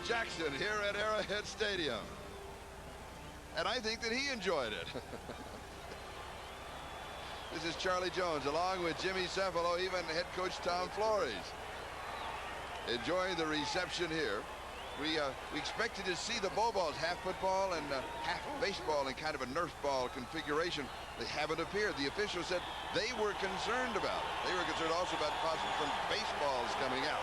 Jackson here at Arrowhead Stadium. And I think that he enjoyed it. This is Charlie Jones along with Jimmy Cefalo, even head coach Tom Flores, enjoying the reception here. We expected to see the Bow Balls, half football and half baseball in kind of a Nerf ball configuration. They haven't appeared. The officials said they were concerned about it. They were concerned also about possible some baseballs coming out.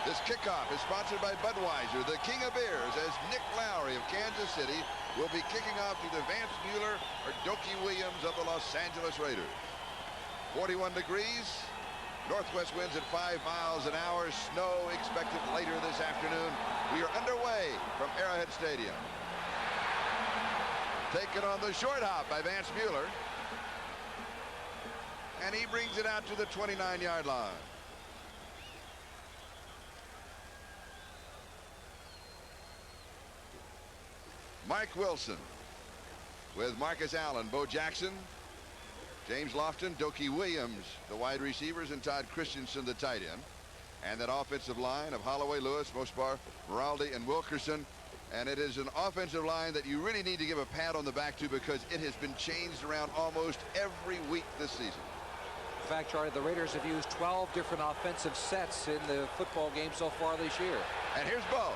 This kickoff is sponsored by Budweiser, the king of beers, as Nick Lowry of Kansas City will be kicking off either Vance Mueller or Dokie Williams of the Los Angeles Raiders. 41 degrees. Northwest winds at 5 miles an hour. Snow expected later this afternoon. We are underway from Arrowhead Stadium. Taken on the short hop by Vance Mueller. And he brings it out to the 29-yard line. Mike Wilson with Marcus Allen, Bo Jackson, James Lofton, Dokie Williams, the wide receivers, and Todd Christensen, the tight end. And that offensive line of Holloway, Lewis, Mosbar, Moraldi, and Wilkerson. And it is an offensive line that you really need to give a pat on the back to, because it has been changed around almost every week this season. In fact, Charlie, the Raiders have used 12 different offensive sets in the football game so far this year. And here's Bo.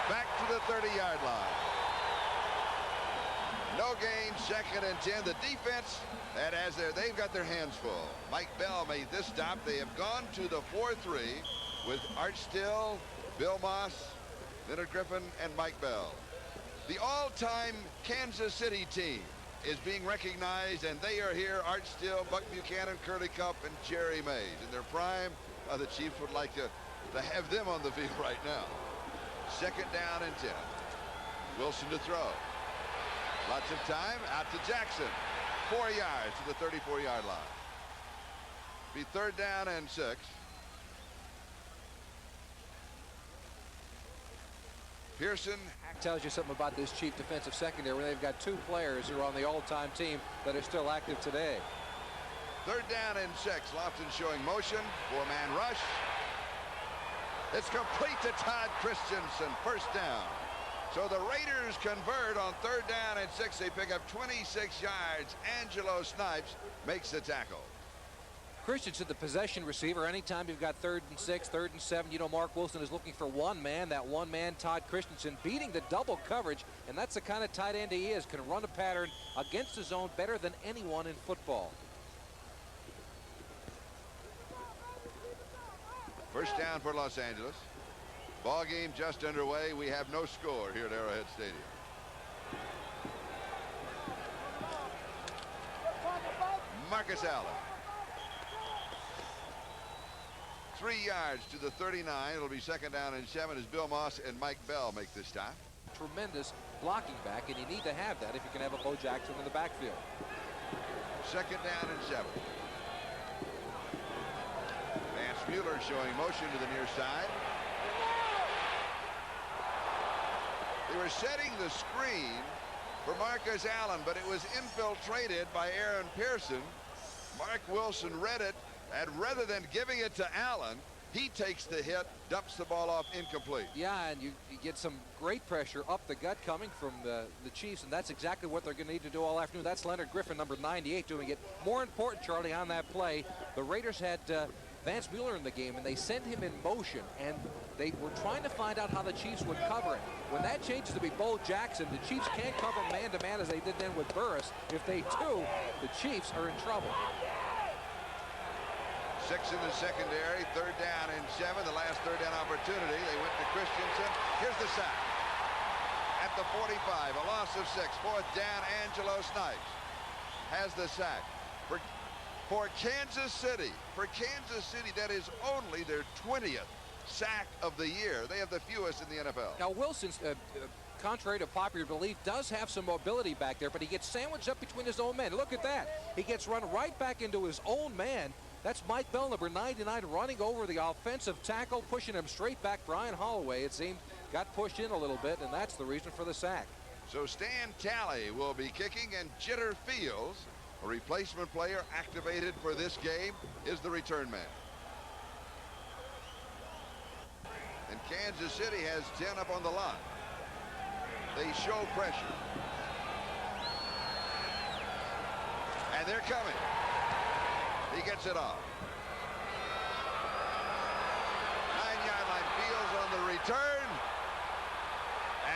Back to the 30-yard line. No gain, 2nd and 10. The defense, that as they've got their hands full. Mike Bell made this stop. They have gone to the 4-3 with Art Still, Bill Moss, Leonard Griffin, and Mike Bell. The all-time Kansas City team is being recognized, and they are here. Art Still, Buck Buchanan, Curly Cup, and Jerry Mays. In their prime, the Chiefs would like to have them on the field right now. 2nd down and 10. Wilson to throw. Lots of time. Out to Jackson. 4 yards to the 34-yard line. Be 3rd down and 6. Pearson tells you something about this Chief defensive secondary, where they've got 2 players who are on the all-time team that are still active today. 3rd down and 6. Lofton showing motion. 4-man rush. It's complete to Todd Christensen. 1st down. So the Raiders convert on 3rd down and 6. They pick up 26 yards. Angelo Snipes makes the tackle. Christensen, the possession receiver. Anytime you've got 3rd and 6, 3rd and 7, you know Mark Wilson is looking for one man. That one man, Todd Christensen, beating the double coverage, and that's the kind of tight end he is. Can run a pattern against the zone better than anyone in football. 1st down for Los Angeles. Ball game just underway. We have no score here at Arrowhead Stadium. Marcus Allen. 3 yards to the 39. It'll be 2nd down and 7 as Bill Moss and Mike Bell make this stop. Tremendous blocking back, and you need to have that if you can have a Bo Jackson in the backfield. 2nd down and 7. Vance Mueller showing motion to the near side. They were setting the screen for Marcus Allen, but it was infiltrated by Aaron Pearson. Mark Wilson read it, and rather than giving it to Allen, he takes the hit, dumps the ball off incomplete. Yeah, and you get some great pressure up the gut coming from the Chiefs, and that's exactly what they're going to need to do all afternoon. That's Leonard Griffin, number 98, doing it. More important, Charlie, on that play, the Raiders had Vance Mueller in the game, and they sent him in motion, and they were trying to find out how the Chiefs would cover it. When that changes to be Bo Jackson, the Chiefs can't cover man-to-man as they did then with Burris. If they do, the Chiefs are in trouble. 6 in the secondary, 3rd down and 7, the last 3rd down opportunity. They went to Christensen. Here's the sack. At the 45, a loss of 6. 4th down, Angelo Snipes has the sack. For Kansas City, that is only their 20th sack of the year. They have the fewest in the NFL. Now, Wilson's, contrary to popular belief, does have some mobility back there, but he gets sandwiched up between his own men. Look at that. He gets run right back into his own man. That's Mike Bell, number 99, running over the offensive tackle, pushing him straight back. Brian Holloway, it seemed, got pushed in a little bit, and that's the reason for the sack. So Stan Talley will be kicking, and Jitter Fields, a replacement player activated for this game, is the return man. Kansas City has 10 up on the line. They show pressure. And they're coming. He gets it off. 9-yard line, Fields on the return.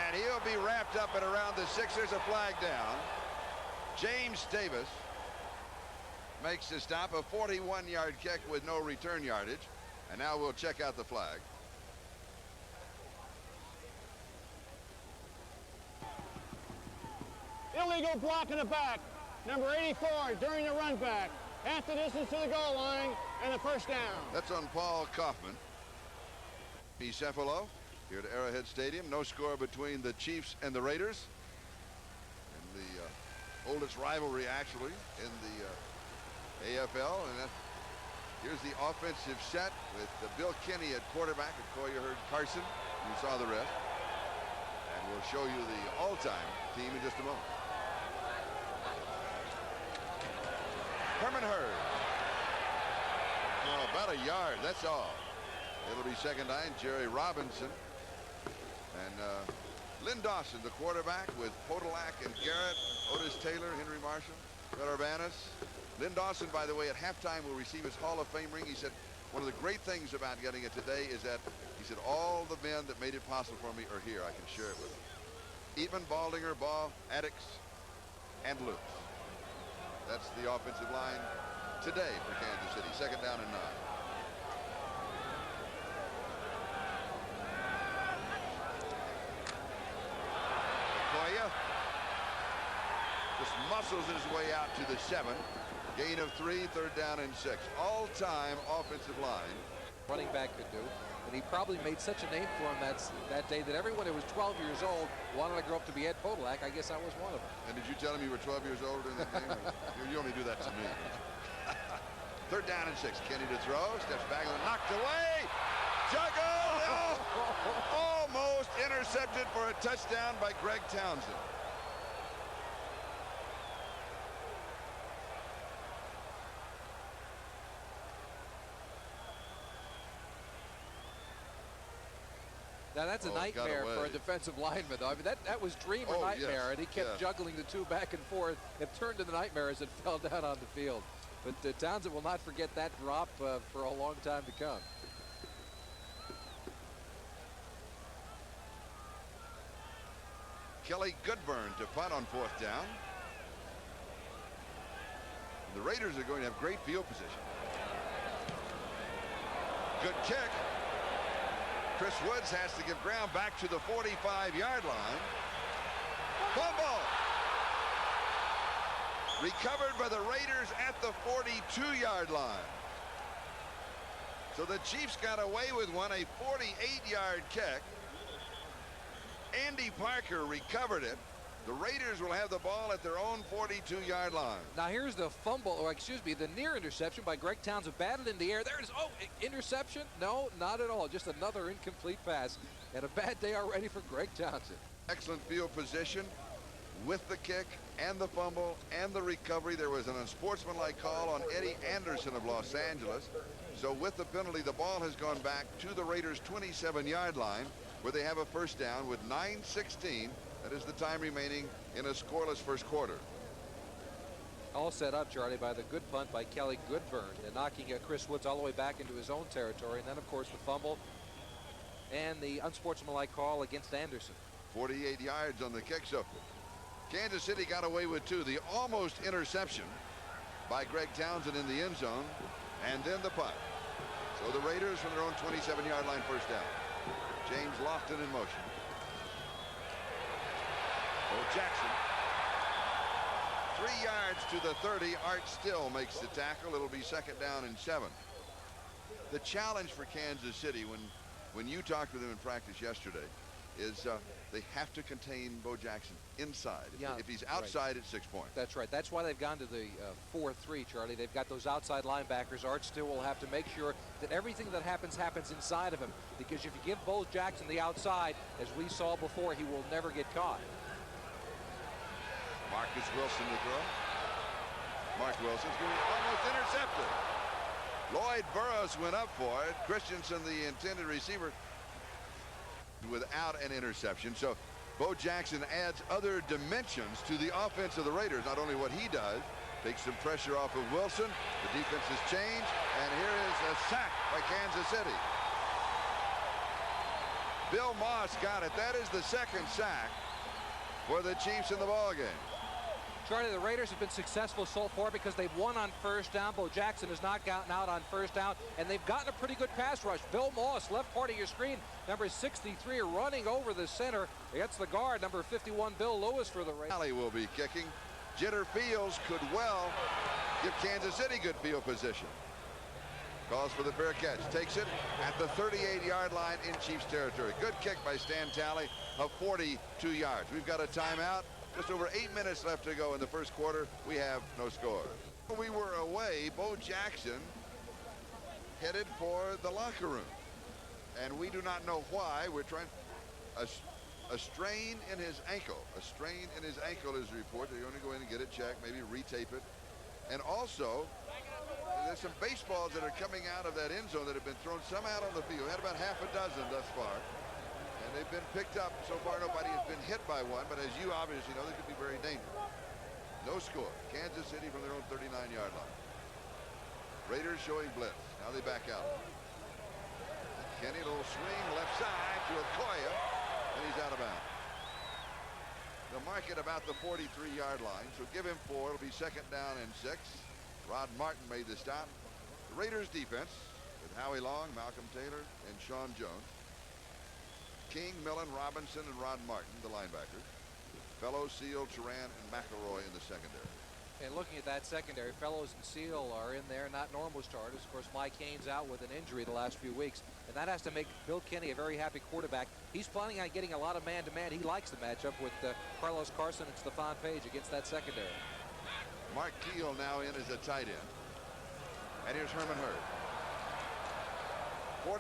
And he'll be wrapped up at around the 6. There's a flag down. James Davis makes the stop, a 41-yard kick with no return yardage. And now we'll check out the flag. Illegal block in the back. Number 84 during the run back. Half the distance to the goal line and a first down. That's on Paul Kaufman. Cephalo here at Arrowhead Stadium. No score between the Chiefs and the Raiders. And the oldest rivalry actually in the AFL. And here's the offensive set with Bill Kinney at quarterback. Of course, you heard Carson. You saw the rest. And we'll show you the all-time team in just a moment. Herman Hurd. Oh, about a yard, that's all. It'll be second down. Jerry Robinson. And Lynn Dawson, the quarterback, with Podolak and Garrett, Otis Taylor, Henry Marshall, Fred Urbanus. Lynn Dawson, by the way, at halftime will receive his Hall of Fame ring. He said, one of the great things about getting it today is that, he said, all the men that made it possible for me are here. I can share it with them. Eatman, Baldinger, Ball, Addix, and Lutz. That's the offensive line today for Kansas City. Second down and 9. Koya just muscles his way out to the 7. Gain of 3, third down and 6. All-time offensive line. Running back could do. And he probably made such a name for him that day that everyone who was 12 years old wanted to grow up to be Ed Podolak. I guess I was one of them. And did you tell him you were 12 years old during that game? You only do that to me. Third down and 6. Kenny to throw. Steps back and knocked away. Juggled. Oh, almost intercepted for a touchdown by Greg Townsend. Now that's a nightmare for a defensive lineman, though. I mean, that was dream or nightmare, and he kept juggling the two back and forth. It turned into nightmare as it fell down on the field. But Townsend will not forget that drop for a long time to come. Kelly Goodburn to punt on 4th down. The Raiders are going to have great field position. Good kick. Chris Woods has to give ground back to the 45-yard line. Fumble. Recovered by the Raiders at the 42-yard line. So the Chiefs got away with one, a 48-yard kick. Andy Parker recovered it. The Raiders will have the ball at their own 42-yard line. Now here's the fumble, or excuse me, the near interception by Greg Townsend. Batted in the air. There it is. Oh, interception? No, not at all. Just another incomplete pass. And a bad day already for Greg Townsend. Excellent field position with the kick and the fumble and the recovery. There was an unsportsmanlike call on Eddie Anderson of Los Angeles. So with the penalty, the ball has gone back to the Raiders' 27-yard line, where they have a first down with 9:16. That is the time remaining in a scoreless first quarter. All set up, Charlie, by the good punt by Kelly Goodburn, and knocking Chris Woods all the way back into his own territory. And then, of course, the fumble and the unsportsmanlike call against Anderson. 48 yards on the kick. So Kansas City got away with 2. The almost interception by Greg Townsend in the end zone, and then the punt. So the Raiders from their own 27-yard line, first down. James Lofton in motion. Bo Jackson. 3 yards to the 30. Art Still makes the tackle. It'll be second down and 7. The challenge for Kansas City, when you talked with them in practice yesterday, is they have to contain Bo Jackson inside. Yeah, if he's outside, it's 6 points. That's right. That's why they've gone to the 4-3, Charlie. They've got those outside linebackers. Art Still will have to make sure that everything that happens inside of him. Because if you give Bo Jackson the outside, as we saw before, he will never get caught. Marcus Wilson to throw. Mark Wilson's going to be almost intercepted. Lloyd Burroughs went up for it. Christensen, the intended receiver, without an interception. So Bo Jackson adds other dimensions to the offense of the Raiders. Not only what he does, takes some pressure off of Wilson. The defense has changed, and here is a sack by Kansas City. Bill Moss got it. That is the second sack for the Chiefs in the ballgame. Charlie, the Raiders have been successful so far because they've won on first down. Bo Jackson has not gotten out on first down, and they've gotten a pretty good pass rush. Bill Moss, left part of your screen, number 63, running over the center against the guard, number 51, Bill Lewis for the Raiders. Alley will be kicking. Jitter Fields could well give Kansas City good field position. Calls for the fair catch. Takes it at the 38-yard line in Chiefs territory. Good kick by Stan Talley of 42 yards. We've got a timeout. Just over 8 minutes left to go in the first quarter. We have no score. We were away. Bo Jackson headed for the locker room. And we do not know why. We're trying a strain in his ankle. A strain in his ankle is reported. They're going to go in and get it checked, maybe retape it. And also, there's some baseballs that are coming out of that end zone that have been thrown some out on the field. We had about half a dozen thus far. And they've been picked up. So far, nobody has been hit by one. But as you obviously know, they could be very dangerous. No score. Kansas City from their own 39-yard line. Raiders showing blitz. Now they back out. Kenny, a little swing left side to Okoye, and he's out of bounds. They'll mark it about the 43-yard line. So give him 4. It'll be second down and 6. Rod Martin made the stop. The Raiders defense with Howie Long, Malcolm Taylor, and Sean Jones. King, Millen, Robinson, and Rod Martin, the linebackers. Fellows, Seal, Turan, and McElroy in the secondary. And looking at that secondary, Fellows and Seal are in there, not normal starters. Of course, Mike Haynes out with an injury the last few weeks, and that has to make Bill Kenny a very happy quarterback. He's planning on getting a lot of man-to-man. He likes the matchup with Carlos Carson and Stephon Page against that secondary. Mark Keel now in as a tight end. And here's Herman Hurd.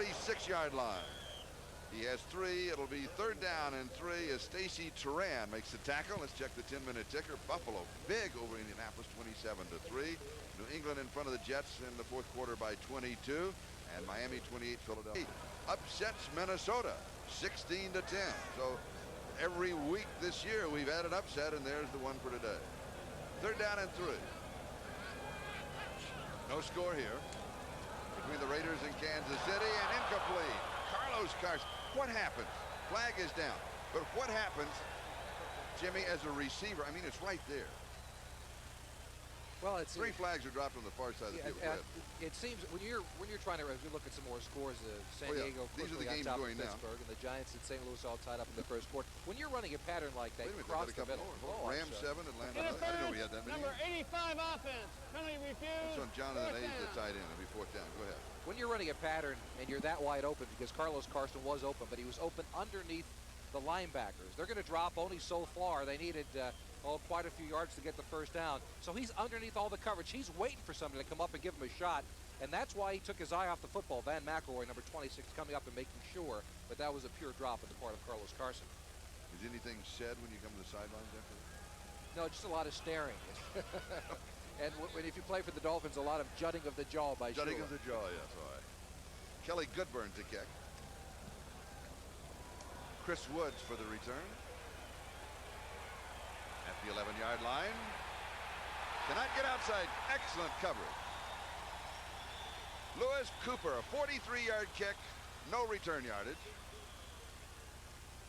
46-yard line. He has 3. It'll be third down and 3 as Stacy Turan makes the tackle. Let's check the 10-minute ticker. Buffalo big over Indianapolis, 27-3. New England in front of the Jets in the fourth quarter by 22. And Miami 28, Philadelphia. Upsets Minnesota 16-10. So every week this year we've had an upset, and there's the one for today. Third down and 3. No score here between the Raiders and Kansas City, and incomplete. Carlos Carson. What happens? Flag is down. But what happens, Jimmy, as a receiver? I mean, it's right there. Well, it's 3 flags are dropped on the far side of the field. It seems when you're trying to, as we look at some more scores, San Diego, these are the games on top going of now. Pittsburgh, and the Giants and St. Louis all tied up in the first quarter. When you're running a pattern like that, you cross the middle. Rams 7, Atlanta. I didn't know we had that many. Number 85 offense. Penalty refused. That's on Jonathan Hayes, the tight end. It'll be fourth down. Go ahead. When you're running a pattern and you're that wide open, because Carlos Carson was open, but he was open underneath the linebackers. They're going to drop only so far. They needed quite a few yards to get the first down. So he's underneath all the coverage. He's waiting for somebody to come up and give him a shot. And that's why he took his eye off the football. Van McElroy, number 26, coming up and making sure. But that was a pure drop on the part of Carlos Carson. Is anything said when you come to the sidelines after that? No, just a lot of staring. And if you play for the Dolphins, a lot of jutting of the jaw by Shula. Jutting of the jaw, yes, all right. Kelly Goodburn to kick. Chris Woods for the return. At the 11-yard line. Cannot get outside. Excellent coverage. Lewis Cooper, a 43-yard kick. No return yardage.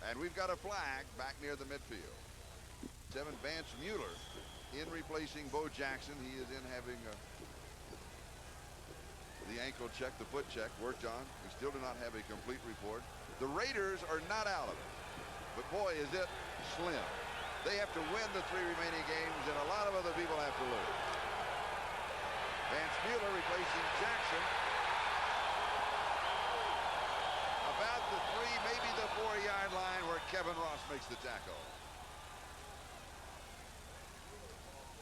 And we've got a flag back near the midfield. Vance Mueller in replacing Bo Jackson. He is in having the ankle check, the foot check worked on. We still do not have a complete report. The Raiders are not out of it. But boy, is it slim. They have to win the 3 remaining games, and a lot of other people have to lose. Vance Mueller replacing Jackson. About the 3, maybe the 4-yard line where Kevin Ross makes the tackle.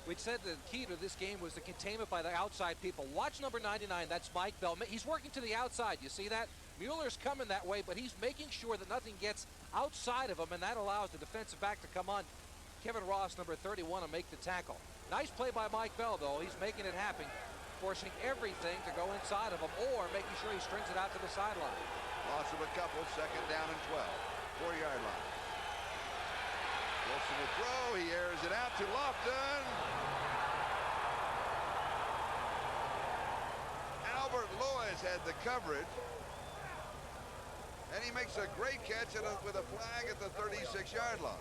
We said the key to this game was the containment by the outside people. Watch number 99. That's Mike Bell. He's working to the outside. You see that? Mueller's coming that way, but he's making sure that nothing gets outside of him, and that allows the defensive back to come on. Kevin Ross, number 31, to make the tackle. Nice play by Mike Bell, though. He's making it happen, forcing everything to go inside of him or making sure he strings it out to the sideline. Loss of a couple, second down and 12. 4-yard line. Wilson will throw. He airs it out to Lofton. Albert Lewis had the coverage. And he makes a great catch with a flag at the 36-yard line.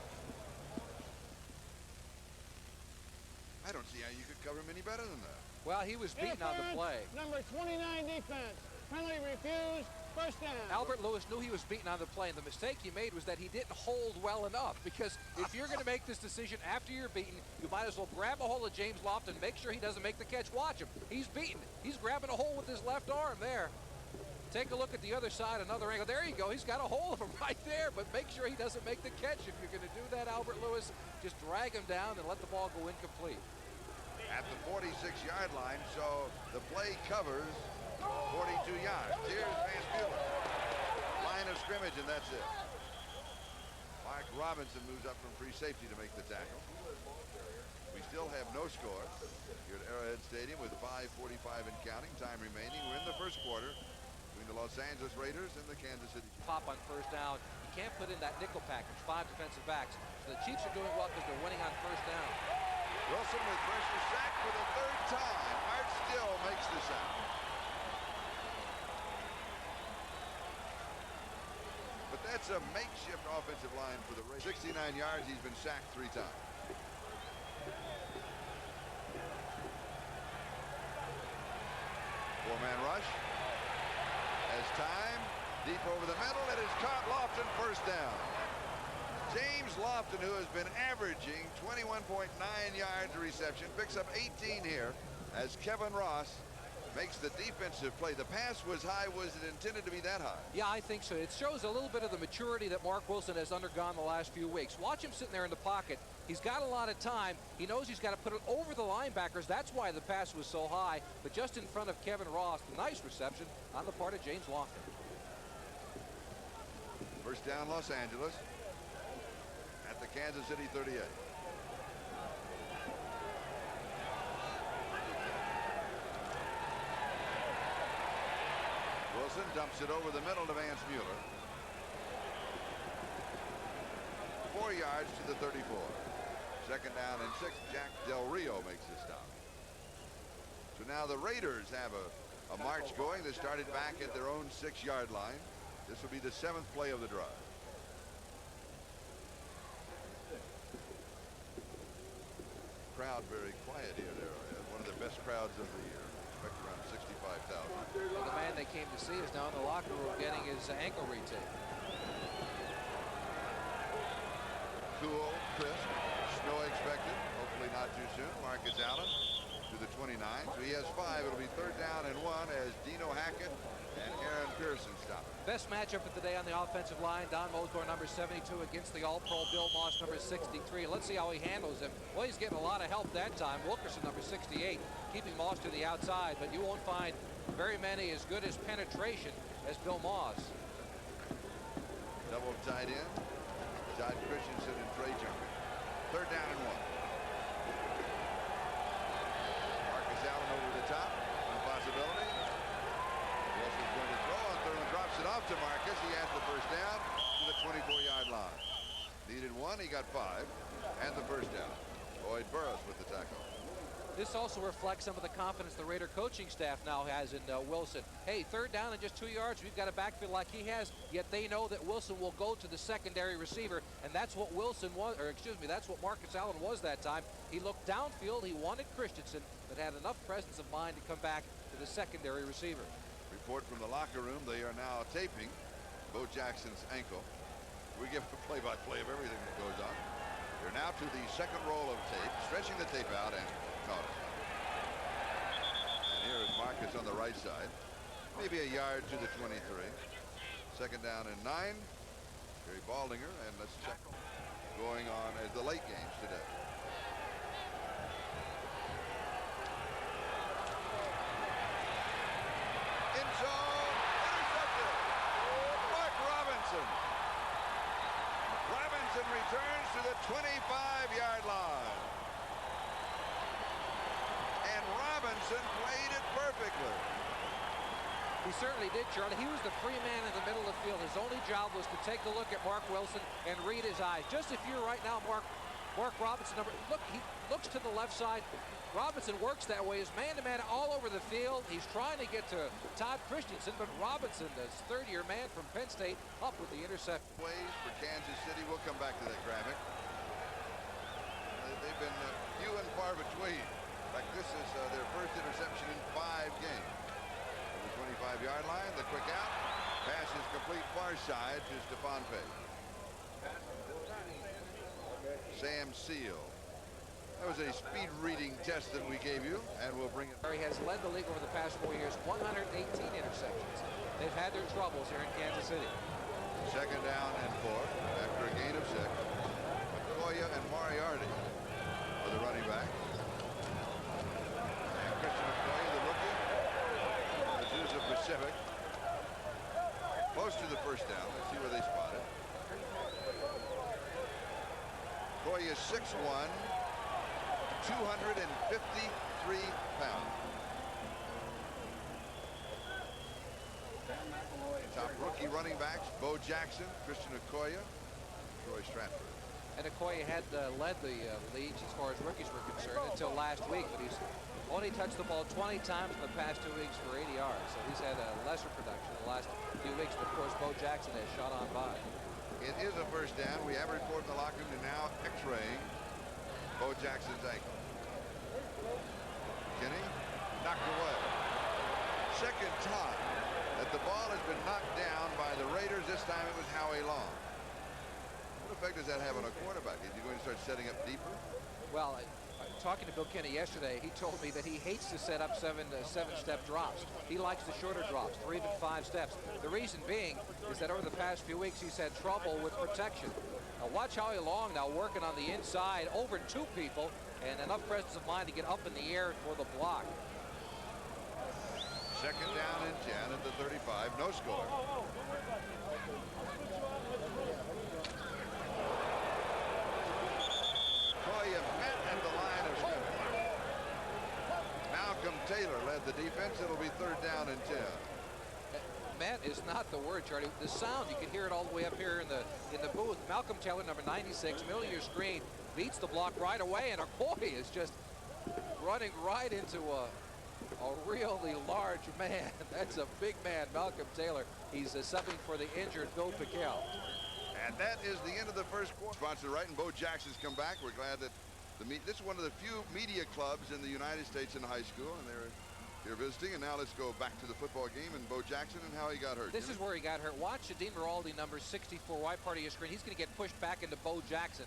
I don't see how you could cover him any better than that. Well, he was beaten on the play. Number 29 defense. Penalty refused. First down. Albert Lewis knew he was beaten on the play, and the mistake he made was that he didn't hold well enough, because if you're going to make this decision after you're beaten, you might as well grab a hold of James Lofton, make sure he doesn't make the catch. Watch him. He's beaten. He's grabbing a hold with his left arm there. Take a look at the other side, another angle. There you go. He's got a hold of him right there, but make sure he doesn't make the catch. If you're going to do that, Albert Lewis, just drag him down and let the ball go incomplete. At the 46-yard line, so the play covers 42 yards. Here's Vance Mueller. Line of scrimmage, and that's it. Mark Robinson moves up from free safety to make the tackle. We still have no score here at Arrowhead Stadium with 5:45 and counting, time remaining. We're in the first quarter between the Los Angeles Raiders and the Kansas City Chiefs. Pop on first down. You can't put in that nickel package, 5 defensive backs. So the Chiefs are doing well because they're winning on first down. Wilson with pressure, sack for the 3rd time. Art Still makes the sack. But that's a makeshift offensive line for the Raiders. 69 yards, he's been sacked 3 times. Four-man rush. Has time. Deep over the middle. It is caught. Lofton, first down. James Lofton, who has been averaging 21.9 yards a reception, picks up 18 here as Kevin Ross makes the defensive play. The pass was high. Was it intended to be that high? Yeah, I think so. It shows a little bit of the maturity that Mark Wilson has undergone the last few weeks. Watch him sitting there in the pocket. He's got a lot of time. He knows he's got to put it over the linebackers. That's why the pass was so high. But just in front of Kevin Ross, nice reception on the part of James Lofton. First down, Los Angeles at the Kansas City 38. Wilson dumps it over the middle to Vance Mueller. 4 yards to the 34. Second down and 6. Jack Del Rio makes the stop. So now the Raiders have a march going. They started back at their own 6-yard line. This will be the 7th play of the drive. Crowd very quiet here at Arrowhead. One of the best crowds of the year. Expect around 65,000. Well, the man they came to see is now in the locker room getting his ankle retaped. Cool, crisp, snow expected. Hopefully not too soon. Marcus Allen to the 29. So he has 5. It'll be 3rd down and 1 as Dino Hackett and Aaron Pearson stop. Best matchup of the day on the offensive line. Don Mosgore, number 72, against the All-Pro Bill Moss, number 63. Let's see how he handles him. Well, he's getting a lot of help that time. Wilkerson, number 68, keeping Moss to the outside, but you won't find very many as good as penetration as Bill Moss. Double tight end. Todd Christensen and Trey Junker. 3rd down and 1. Marcus Allen over the top. One possibility. Wilson's going to throw on 3rd and drops it off to Marcus. He has the first down to the 24-yard line. Needed 1. He got 5. And the first down. Boyd Burris with the tackle. This also reflects some of the confidence the Raider coaching staff now has in Wilson. Hey, 3rd down and just 2 yards. We've got a backfield like he has, yet they know that Wilson will go to the secondary receiver, and that's what Wilson was, or excuse me, that's what Marcus Allen was that time. He looked downfield. He wanted Christensen, but had enough presence of mind to come back to the secondary receiver. Report from the locker room. They are now taping Bo Jackson's ankle. We give a play-by-play of everything that goes on. They're now to the 2nd roll of tape, stretching the tape out, and caught it. And here is Marcus on the right side. Maybe a yard to the 23. 2nd down and 9. Gary Baldinger, and let's check going on as the late games today. End zone, intercepted. Mark Robinson. Robinson returns to the 25-yard line. And Robinson played it perfectly. He certainly did, Charlie. He was the free man in the middle of the field. His only job was to take a look at Mark Wilson and read his eyes. Just if you're right now, Mark Robinson, look, he looks to the left side. Robinson works that way. He's man-to-man all over the field. He's trying to get to Todd Christensen, but Robinson, this third-year man from Penn State, up with the interception. Ways for Kansas City. We'll come back to that graphic. They've been few and far between. In fact, this is their first interception in 5 games. From the 25-yard line, the quick out. Pass is complete far side to Stephon Pace. Sam Seal. That was a speed reading test that we gave you, and we'll bring it. He has led the league over the past 4 years, 118 interceptions. They've had their troubles here in Kansas City. Second down and 4 after a gain of 6. Okoye and Moriarty are the running backs. And Christian Okoye, the rookie, Azusa Pacific. Close to the first down. Let's see where they spot it. Okoye is 6'1", 253 pounds. Top rookie running backs, Bo Jackson, Christian Okoye, Troy Stratford. And Okoye had led the leagues as far as rookies were concerned until last week, but he's only touched the ball 20 times in the past 2 weeks for 80 yards. So he's had a lesser production in the last few weeks. But of course, Bo Jackson has shot on by. It is a first down. We have a report in the locker room to now x-raying Bo Jackson's ankle. Kinney knocked away. Second time that the ball has been knocked down by the Raiders. This time it was Howie Long. What effect does that have on a quarterback? Is he going to start setting up deeper? Well, talking to Bill Kinney yesterday, he told me that he hates to set up seven-step drops. He likes the shorter drops, 3 to 5 steps. The reason being is that over the past few weeks he's had trouble with protection. Now watch Howie Long now working on the inside over 2 people and enough presence of mind to get up in the air for the block. Second down and 10 at the 35. No score. Okoye met at the line of scrimmage. Malcolm Taylor led the defense. It'll be third down and 10. Met is not the word, Charlie. The sound, you can hear it all the way up here in the booth. Malcolm Taylor, number 96, middle of your screen, beats the block right away, and Okoye is just running right into a really large man. That's a big man, Malcolm Taylor. He's subbing for the injured Bill Pickel. And that is the end of the first quarter. Sponsor right, and Bo Jackson's come back. We're glad that this is one of the few media clubs in the United States in high school, and they're here visiting. And now let's go back to the football game and Bo Jackson and how he got hurt. This is where he got hurt. Watch Dean Veraldi, number 64, wide part of your screen. He's going to get pushed back into Bo Jackson.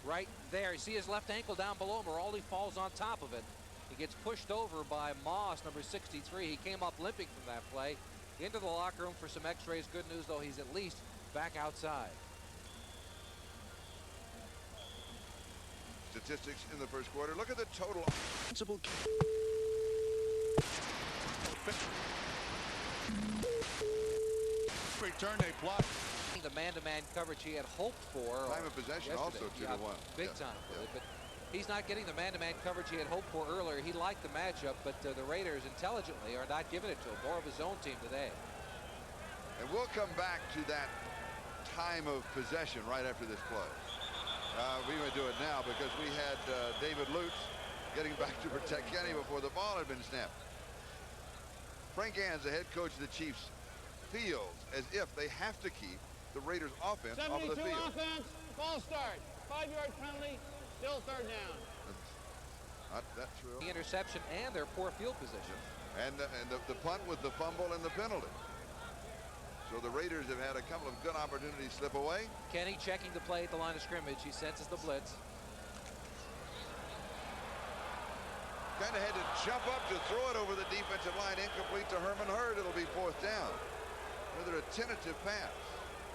Right there. You see his left ankle down below. Veraldi falls on top of it. He gets pushed over by Moss, number 63. He came up limping from that play. Into the locker room for some x-rays. Good news, though, he's at least back outside. Statistics in the first quarter. Look at the total. Return a block. The man-to-man coverage he had hoped for. Time of possession also 2-1. Big time. But he's not getting the man-to-man coverage he had hoped for earlier. He liked the matchup, but the Raiders intelligently are not giving it to him. More of his own team today. And we'll come back to that time of possession right after this play. We would do it now because we had David Lutz getting back to protect Kenny before the ball had been snapped. Frank Gans, the head coach of the Chiefs, feels as if they have to keep the Raiders offense off of the field. Offense, false start, 5-yard penalty, still third down. Not that true. The interception and their poor field position. And the punt with the fumble and the penalty. So the Raiders have had a couple of good opportunities slip away. Kenny checking the play at the line of scrimmage. He senses the blitz. Kind of had to jump up to throw it over the defensive line, incomplete to Herman Hurd. It'll be fourth down. Rather a tentative pass.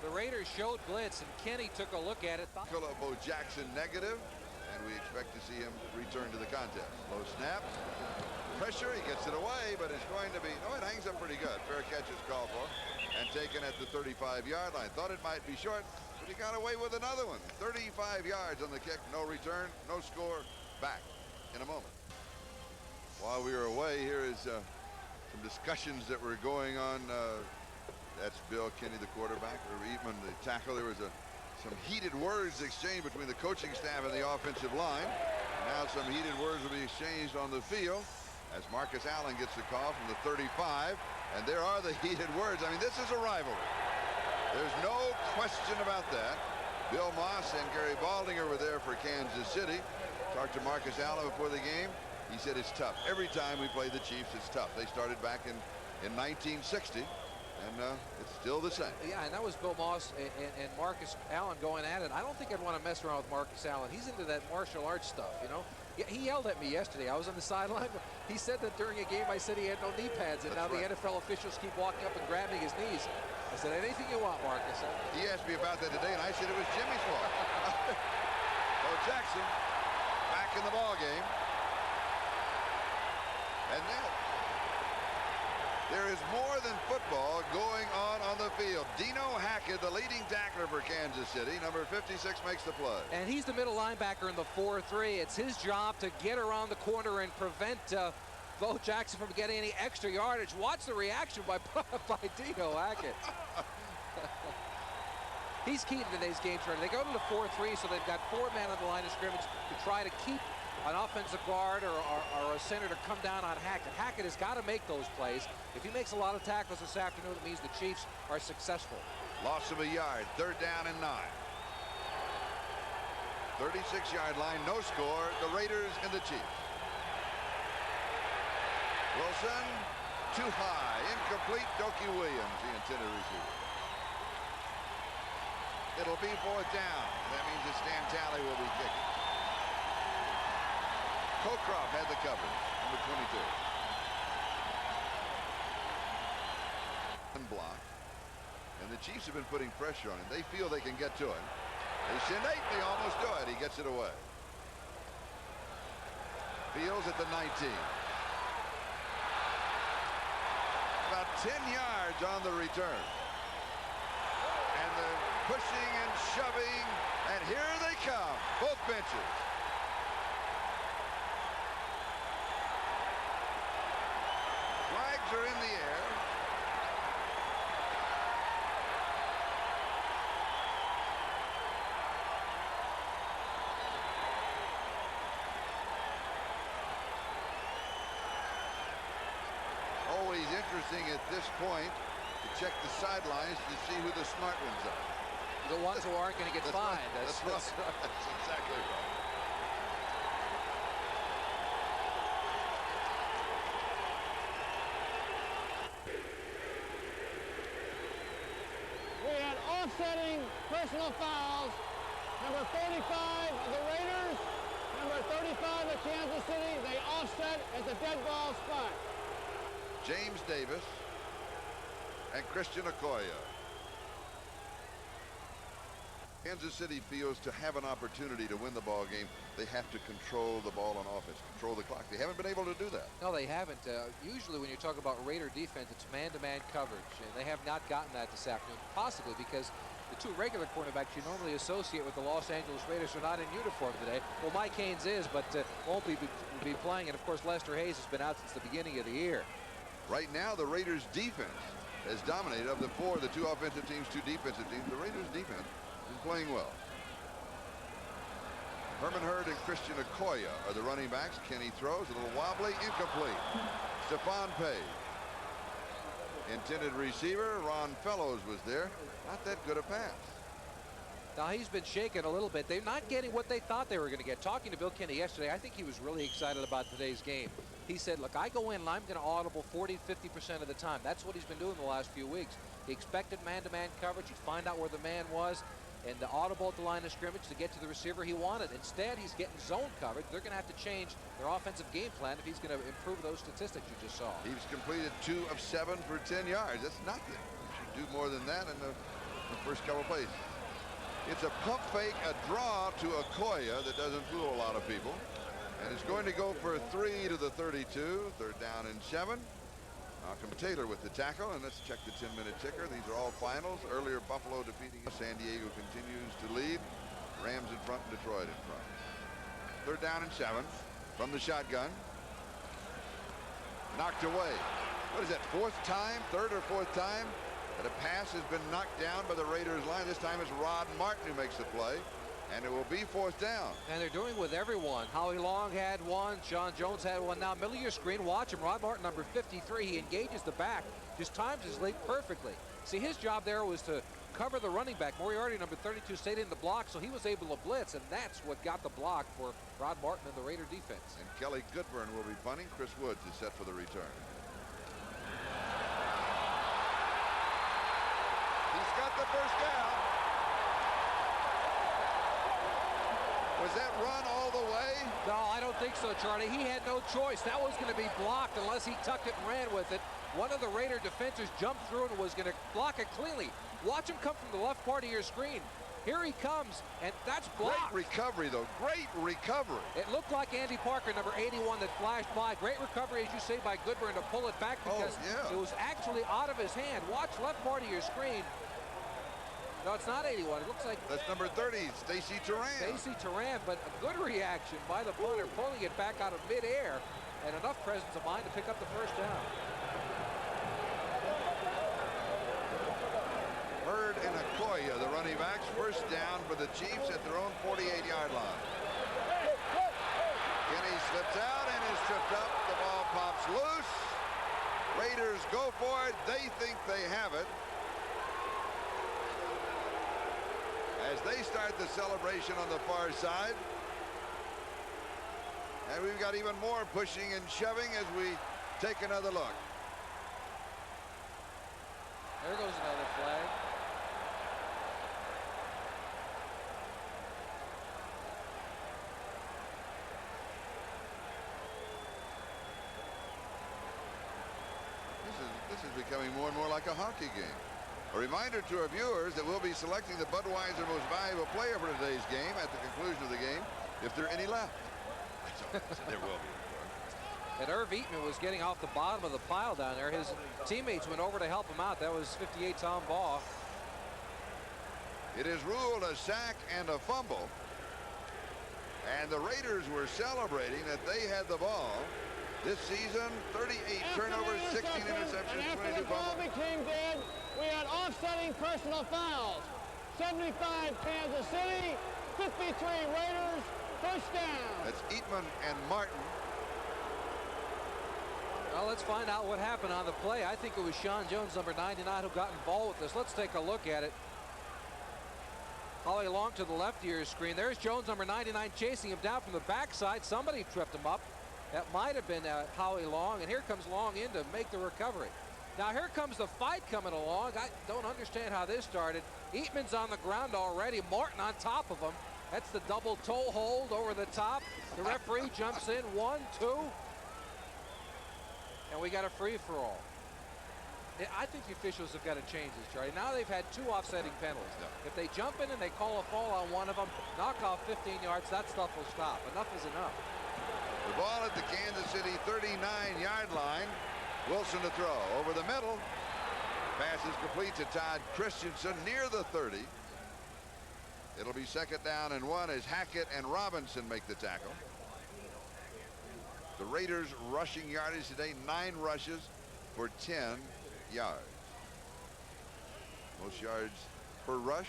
The Raiders showed blitz, and Kenny took a look at it. Bo Jackson negative, and we expect to see him return to the contest. Low snap. Pressure, he gets it away, but it's going to be, no, it hangs up pretty good. Fair catch is called for, and taken at the 35-yard line. Thought it might be short, but he got away with another one. 35 yards on the kick, no return, no score. Back in a moment. While we were away, here is some discussions that were going on. That's Bill Kenney, the quarterback, or Eatman, the tackle. There was some heated words exchanged between the coaching staff and the offensive line. Now some heated words will be exchanged on the field as Marcus Allen gets the call from the 35. And there are the heated words. I mean, this is a rivalry. There's no question about that. Bill Moss and Gary Baldinger were there for Kansas City. Talked to Marcus Allen before the game. He said it's tough. Every time we play the Chiefs, it's tough. They started back in 1960, and it's still the same. Yeah, and that was Bill Moss and Marcus Allen going at it. I don't think I'd want to mess around with Marcus Allen. He's into that martial arts stuff, you know. Yeah, he yelled at me yesterday. I was on the sideline. He said that during a game I said he had no knee pads, and now the NFL officials keep walking up and grabbing his knees. I said, anything you want, Marcus. He asked me about that today, and I said it was Jimmy's fault. Bo Jackson back in the ball game. And then there is more than football going on the field. Dino Hackett, the leading tackler for Kansas City, number 56, makes the play. And he's the middle linebacker in the 4-3. It's his job to get around the corner and prevent Bo Jackson from getting any extra yardage. Watch the reaction by Dino Hackett. He's key to today's game turn. They go to the 4-3, so they've got 4 men on the line of scrimmage to try to keep an offensive guard or a center to come down on Hackett. Hackett has got to make those plays. If he makes a lot of tackles this afternoon, it means the Chiefs are successful. Loss of a yard, 3rd down and 9. 36-yard line, no score. The Raiders and the Chiefs. Wilson, too high, incomplete. Doki Williams, the intended receiver. It'll be 4th down. That means that Stan Talley will be kicking. Cockcroft had the coverage, number 22. And block. And the Chiefs have been putting pressure on him. They feel they can get to him. They send 8, they almost do it. He gets it away. Fields at the 19. About 10 yards on the return. And the pushing and shoving, and here they come, both benches. Flags are in the air. Always interesting at this point to check the sidelines to see who the smart ones are. The ones who aren't going to get fined. That's exactly right. We had offsetting personal fouls. Number 45 of the Raiders, number 35 of Kansas City. They offset at the dead ball spot. James Davis and Christian Okoye. Kansas City feels to have an opportunity to win the ball game, they have to control the ball on offense, control the clock. They haven't been able to do that. No, they haven't. Usually when you talk about Raider defense, it's man-to-man coverage, and they have not gotten that this afternoon, possibly because the 2 regular cornerbacks you normally associate with the Los Angeles Raiders are not in uniform today. Well, Mike Haynes is, but won't be playing, and of course Lester Hayes has been out since the beginning of the year. Right now, the Raiders' defense has dominated. Of the 4, the 2 offensive teams, 2 defensive teams, the Raiders' defense is playing well. Herman Hurd and Christian Okoye are the running backs. Kenny throws, a little wobbly, incomplete. Stephon Page. Intended receiver, Ron Fellows was there. Not that good a pass. Now he's been shaken a little bit. They're not getting what they thought they were going to get. Talking to Bill Kenney yesterday, I think he was really excited about today's game. He said, look, I go in and I'm going to audible 40-50% of the time. That's what he's been doing the last few weeks. He expected man-to-man coverage. He'd find out where the man was and the audible at the line of scrimmage to get to the receiver he wanted. Instead, he's getting zone coverage. They're going to have to change their offensive game plan if he's going to improve those statistics you just saw. He's completed 2 of 7 for 10 yards. That's nothing. You should do more than that in the first couple plays. It's a pump fake, a draw to Okoye that doesn't fool a lot of people. And it's going to go for 3 to the 32. 3rd down and 7. Malcolm Taylor with the tackle, and let's check the 10-minute ticker. These are all finals. Earlier, Buffalo defeating San Diego continues to lead. Rams in front, Detroit in front. 3rd down and 7 from the shotgun. Knocked away. what is that, third or fourth time that a pass has been knocked down by the Raiders line. This time it's Rod Martin who makes the play, and it will be fourth down. And they're doing with everyone. Howie Long had one. Sean Jones had one. Now, middle of your screen, watch him. Rod Martin, number 53. He engages the back, just times his leap perfectly. See, his job there was to cover the running back. Moriarty, number 32, stayed in the block, so he was able to blitz, and that's what got the block for Rod Martin and the Raider defense. And Kelly Goodburn will be punting. Chris Woods is set for the return. He's got the first down. Was that run all the way? No, I don't think so, Charlie. He had no choice. That was going to be blocked unless he tucked it and ran with it. One of the Raider defenders jumped through and was going to block it cleanly. Watch him come from the left part of your screen. Here he comes, and that's blocked. Great recovery, though. Great recovery. It looked like Andy Parker, number 81, that flashed by. Great recovery, as you say, by Goodburn to pull it back because it was actually out of his hand. Watch left part of your screen. No, it's not 81. It looks like that's number 30, Stacy Turan. Stacy Turan, but a good reaction by the punter, pulling it back out of midair, and enough presence of mind to pick up the first down. Bird and Okoye, the running backs, first down for the Chiefs at their own 48-yard line. Kenny slips out and is tripped up. The ball pops loose. Raiders go for it. They think they have it. As they start the celebration on the far side. And we've got even more pushing and shoving as we take another look. There goes another flag. This is becoming more and more like a hockey game. A reminder to our viewers that we'll be selecting the Budweiser Most Valuable Player for today's game at the conclusion of the game, if there are any left. There will be, of course. And Irv Eatman was getting off the bottom of the pile down there. His teammates went over to help him out. That was 58 Tom Baugh. It is ruled a sack and a fumble. And the Raiders were celebrating that they had the ball. This season, 38 turnovers, 16 interceptions, and 22 after the ball fumbles. became dead, we had offsetting personal fouls. 75 Kansas City, 53 Raiders, first down. That's Eatman and Martin. Well, let's find out what happened on the play. I think it was Sean Jones, number 99, who got involved with this. Let's take a look at it. Howie Long to the left of your screen. There's Jones, number 99, chasing him down from the backside. Somebody tripped him up. That might have been Howie Long, and here comes Long in to make the recovery. Now here comes the fight coming along. I don't understand how this started. Eatman's on the ground already. Martin on top of him. That's the double toe hold over the top. The referee jumps in. 1, 2. And we got a free-for-all. I think the officials have got to change this, Charlie. Now they've had 2 offsetting penalties. If they jump in and they call a fall on one of them, knock off 15 yards, that stuff will stop. Enough is enough. The ball at the Kansas City 39-yard line. Wilson to throw over the middle. Pass is complete to Todd Christensen near the 30. It'll be second down and 1 as Hackett and Robinson make the tackle. The Raiders rushing yardage today, 9 rushes for 10 yards. Most yards per rush.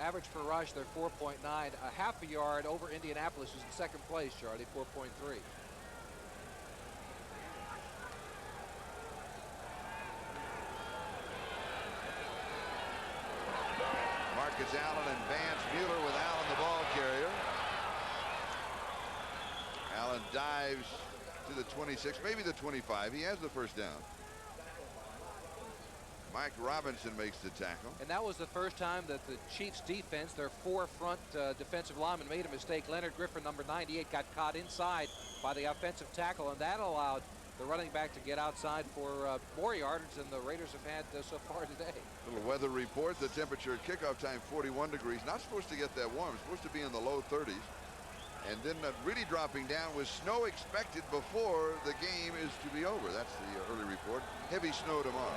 Average per rush, they're 4.9. A half a yard over Indianapolis, who's in second place, Charlie, 4.3. Marcus Allen and Vance Mueller with Allen the ball carrier. Allen dives to the 26, maybe the 25. He has the first down. Mike Robinson makes the tackle. And that was the first time that the Chiefs defense, their 4 front defensive linemen, made a mistake. Leonard Griffin, number 98, got caught inside by the offensive tackle, and that allowed the running back to get outside for more yardage than the Raiders have had so far today. Little weather report. The temperature at kickoff time, 41 degrees. Not supposed to get that warm. It's supposed to be in the low 30s. And then really dropping down with snow expected before the game is to be over. That's the early report. Heavy snow tomorrow.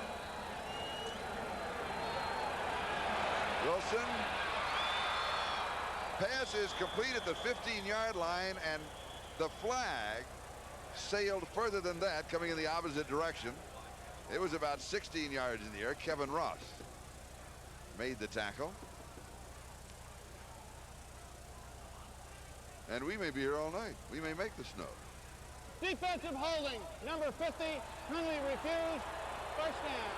Wilson. Pass is complete at the 15-yard line, and the flag sailed further than that, coming in the opposite direction. It was about 16 yards in the air. Kevin Ross made the tackle. And we may be here all night. We may make the snow. Defensive holding, number 50, penalty refused, first down.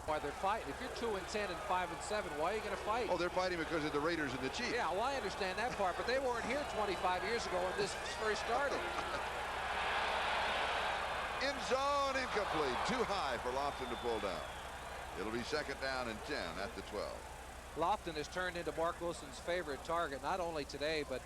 Why they're fighting. If you're 2-10 and 5-7, why are you going to fight? Oh, they're fighting because of the Raiders and the Chiefs. Yeah, well, I understand that part, but they weren't here 25 years ago when this first started. In zone, incomplete. Too high for Lofton to pull down. It'll be second down and 10 at the 12. Lofton has turned into Mark Wilson's favorite target, not only today, but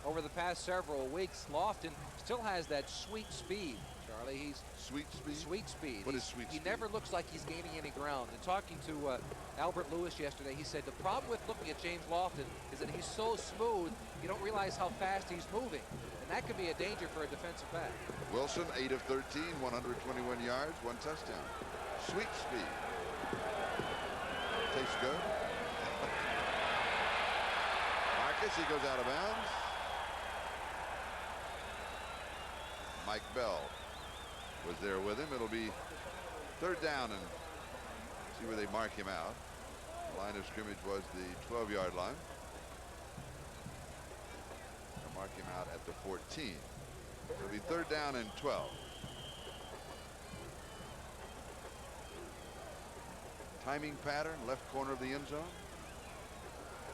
over the past several weeks. Lofton still has that sweet speed, Charlie. He's Sweet speed? sweet speed. What is sweet He speed? never looks like he's gaining any ground. And talking to Albert Lewis yesterday, he said the problem with looking at James Lofton is that he's so smooth, you don't realize how fast he's moving. And that could be a danger for a defensive back. Wilson, 8 of 13, 121 yards, 1 touchdown. Sweet speed. Tastes good. Marcus, he goes out of bounds. Mike Bell was there with him. It'll be third down, and see where they mark him out. The line of scrimmage was the 12-yard line. They'll mark him out at the 14. It'll be third down and 12. Timing pattern, left corner of the end zone.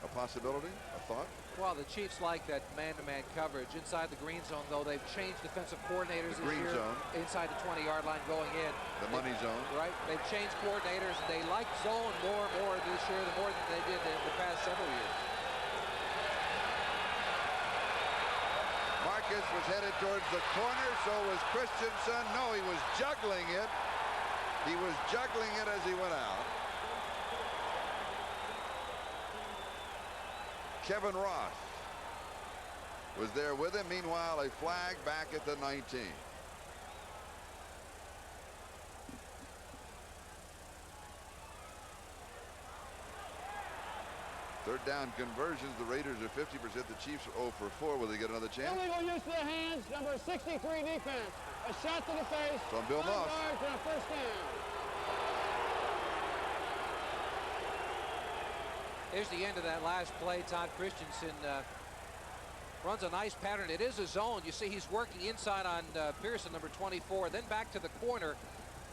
A possibility, a thought. Well, the Chiefs like that man-to-man coverage. Inside the green zone, though, they've changed defensive coordinators The this green year. zone. Inside the 20-yard line going in. The money zone. Right? They've changed coordinators. They like zone more and more this year, the more than they did in the past several years. Marcus was headed towards the corner, so was Christensen. No, he was juggling it. He was juggling it as he went out. Kevin Ross was there with him. Meanwhile, a flag back at the 19. Third down conversions. The Raiders are 50%. The Chiefs are 0 for 4. Will they get another chance? Illegal use of the hands, number 63 defense. A shot to the face. It's on Bill 5 Moss. yards and a first down. Here's the end of that last play. Todd Christensen runs a nice pattern. It is a zone. You see he's working inside on Pearson, number 24, then back to the corner.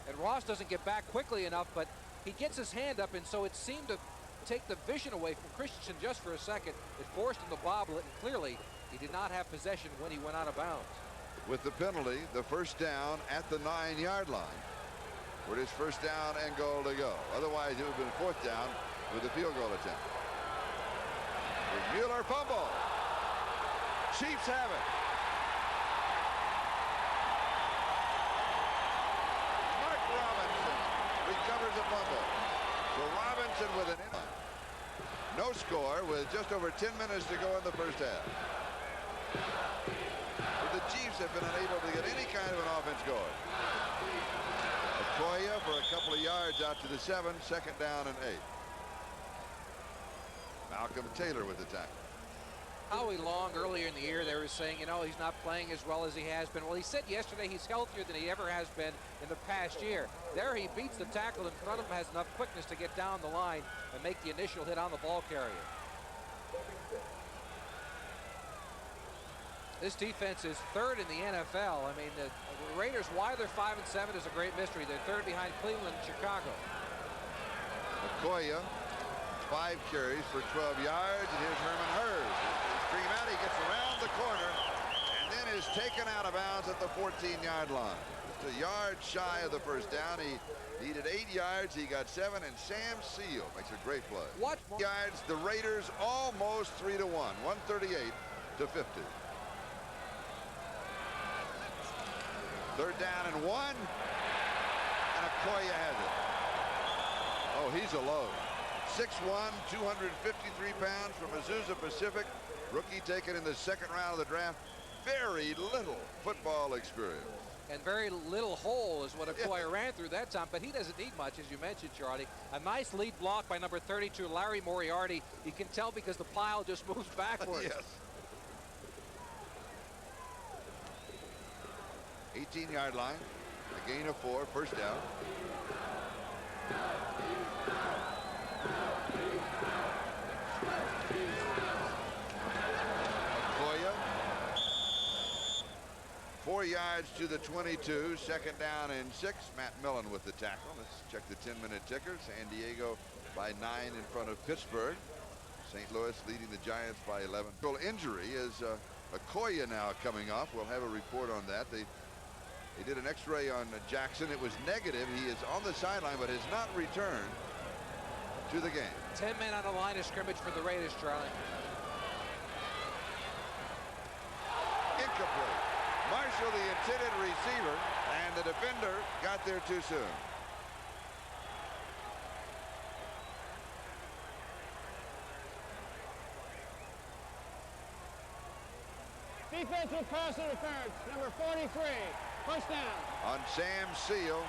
And Ross doesn't get back quickly enough, but he gets his hand up, and so it seemed to take the vision away from Christensen just for a second. It forced him to bobble it, and clearly he did not have possession when he went out of bounds. With the penalty, the first down at the 9-yard line. Where it is first down and goal to go. Otherwise, it would have been fourth down with a field goal attempt. Mueller fumble. Chiefs have it. Mark Robinson recovers a fumble. So Robinson with an in. No score with just over 10 minutes to go in the first half. But the Chiefs have been unable to get any kind of an offense going. Okoye for a couple of yards out to the 7, second down and 8. Malcolm Taylor with the tackle. Howie Long earlier in the year, they were saying, you know, he's not playing as well as he has been. Well, he said yesterday he's healthier than he ever has been in the past year. There he beats the tackle in front of him, has enough quickness to get down the line and make the initial hit on the ball carrier. This defense is third in the NFL. I mean, the Raiders, why they're 5-7 is a great mystery. They're third behind Cleveland and Chicago. Okoye, 5 carries for 12 yards, and here's Herman Hurst. Stream out, he gets around the corner, and then is taken out of bounds at the 14-yard line. Just a yard shy of the first down. He needed 8 yards. He got 7, and Sam Seal makes a great play. What Yards, the Raiders almost 3-1, 138 to 50. Third down and 1, and Okoye has it. Oh, he's a load. 6'1", 253 pounds from Azusa Pacific. Rookie taken in the second round of the draft. Very little football experience. And very little hole is what Okoye ran through that time, but he doesn't need much, as you mentioned, Charlie. A nice lead block by number 32, Larry Moriarty. You can tell because the pile just moves backwards. Yes. 18-yard line. A gain of 4, first down. Okoye. 4 yards to the 22. Second down and 6. Matt Millen with the tackle. Let's check the 10-minute ticker. San Diego by 9 in front of Pittsburgh. St. Louis leading the Giants by 11. Injury is Okoye now coming off. We'll have a report on that. They did an x-ray on Jackson. It was negative. He is on the sideline but has not returned to the game. 10 men on the line of scrimmage for the Raiders, Charlie. Incomplete. Marshall, the intended receiver, and the defender got there too soon. Defensive pass interference, number 43, first down. On Sam Seal.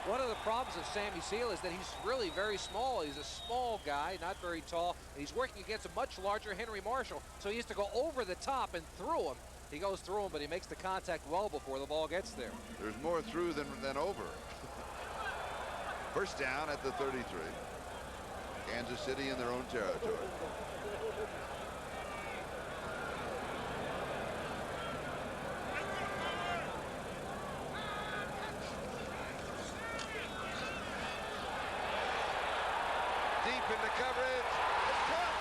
One of the problems of Sammy Seal is that he's really very small. He's a small guy, not very tall, and he's working against a much larger Henry Marshall, so he has to go over the top and through him. He goes through him, but he makes the contact well before the ball gets there. There's more through than over. First down at the 33. Kansas City in their own territory. Deep into coverage. It's caught.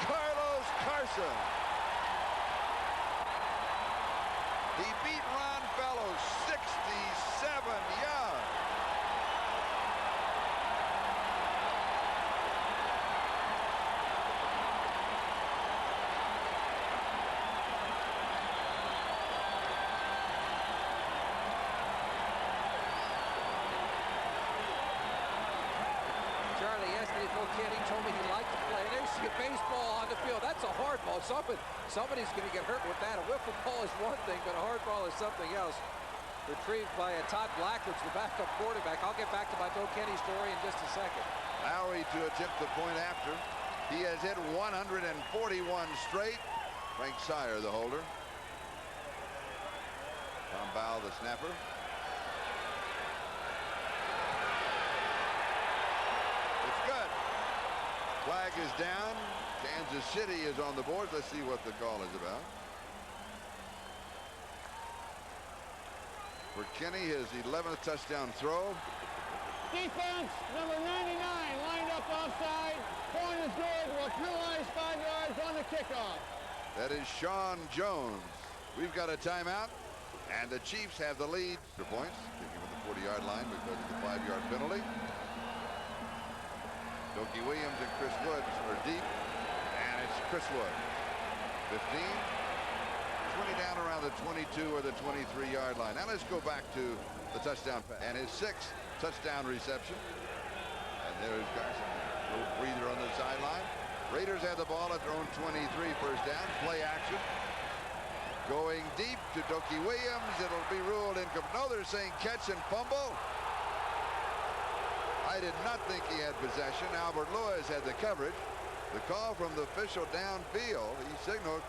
Carlos Carson. He beat Ron Fellows 67 yards. Charlie, yesterday, Phil Kenny told me he liked to play. There's a baseball on the field. That's a hard ball. Somebody's going to get hurt with that. A wiffle ball is one thing, but a hard ball is something else. Retrieved by Todd Blackledge, the backup quarterback. I'll get back to my Bill Kenny story in just a second. Lowry to attempt the point after. He has hit 141 straight. Frank Sire, the holder. Tom Bowell, the snapper. It's good. Flag is down. Kansas City is on the board. Let's see what the call is about. For Kenny, his 11th touchdown throw. Defense, number 99, lined up offside. Point is good. Will penalize 5 yards on the kickoff. That is Sean Jones. We've got a timeout, and the Chiefs have the lead. For points, kicking with the 40-yard line because of the 5-yard penalty. Dokie Williams and Chris Woods are deep, and it's Chris Wood. 15, 20 down around the 22 or the 23-yard line. Now let's go back to the touchdown pass and his 6th touchdown reception. And there's Carson, a little breather on the sideline. Raiders have the ball at their own 23, first down, play action. Going deep to Dokie Williams. It'll be ruled incomplete. No, they're saying catch and fumble. I did not think he had possession. Albert Lewis had the coverage. The call from the official downfield, he signaled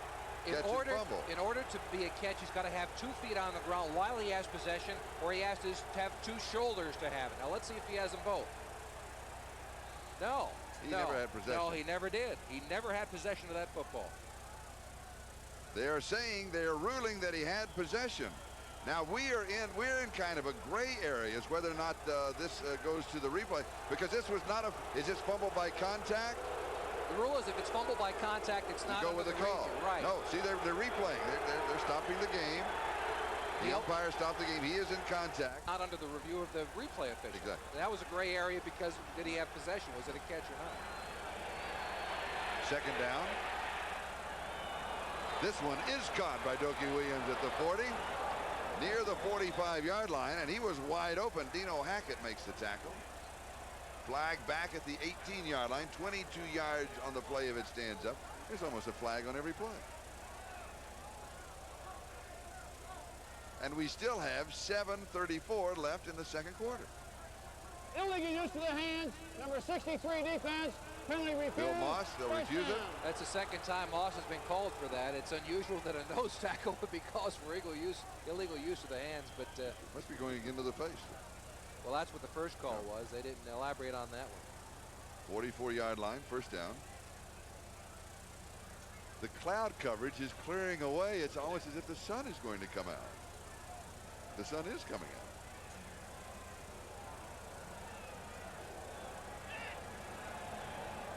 catch and fumble. In order to be a catch, he's got to have 2 feet on the ground while he has possession, or he has to have 2 shoulders to have it. Now let's see if he has them both. No. He never had possession. No, he never did. He never had possession of that football. They are saying, they are ruling that he had possession. Now we're in kind of a gray area as whether or not this goes to the replay, because this was not a. Is this fumble by contact? The rule is if it's fumble by contact, it's not. You go with the call. Right. No, see, they're replaying. They're stopping the game. The umpire stopped the game. He is in contact. Not under the review of the replay official. Exactly. That was a gray area because did he have possession? Was it a catch or not? Second down. This one is caught by Dokie Williams at the 40, near the 45-yard line, and he was wide open. Dino Hackett makes the tackle. Flag back at the 18-yard line, 22 yards on the play if it stands up. There's almost a flag on every play. And we still have 7:34 left in the second quarter. Illegal use of the hands, number 63 defense, Penalty refused. Bill Moss, they'll First refuse it. down. That's the second time Moss has been called for that. It's unusual that a nose tackle would be caused for illegal use of the hands, but Must be going into the face. well, that's what the first call was. They didn't elaborate on that one. 44-yard line, first down. The cloud coverage is clearing away. It's almost as if the sun is going to come out. The sun is coming out.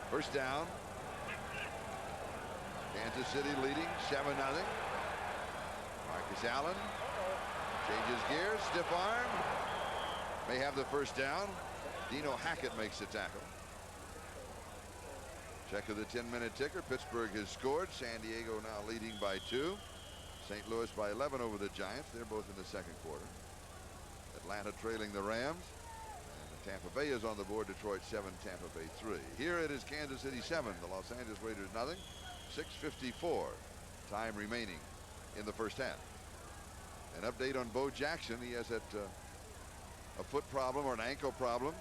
First down. Kansas City leading 7-0. Marcus Allen changes gears, stiff arm. May have the first down. Dino Hackett makes the tackle. Check of the 10-minute ticker. Pittsburgh has scored. San Diego now leading by 2. St. Louis by 11 over the Giants. They're both in the second quarter. Atlanta trailing the Rams. Tampa Bay is on the board. Detroit 7, Tampa Bay 3. Here it is Kansas City 7, the Los Angeles Raiders nothing. 6:54 time remaining in the first half. An update on Bo Jackson. He has a foot problem or an ankle problem.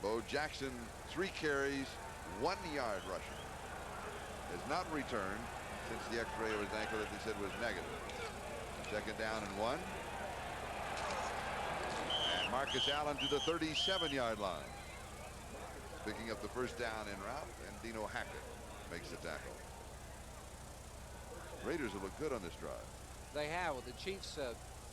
Bo Jackson, 3 carries, 1 yard rushing. Has not returned since the x-ray of his ankle that they said was negative. Second down and 1. Marcus Allen to the 37-yard line. Picking up the first down en route, and Dino Hackett makes the tackle. Raiders have looked good on this drive. They have. Well, the Chiefs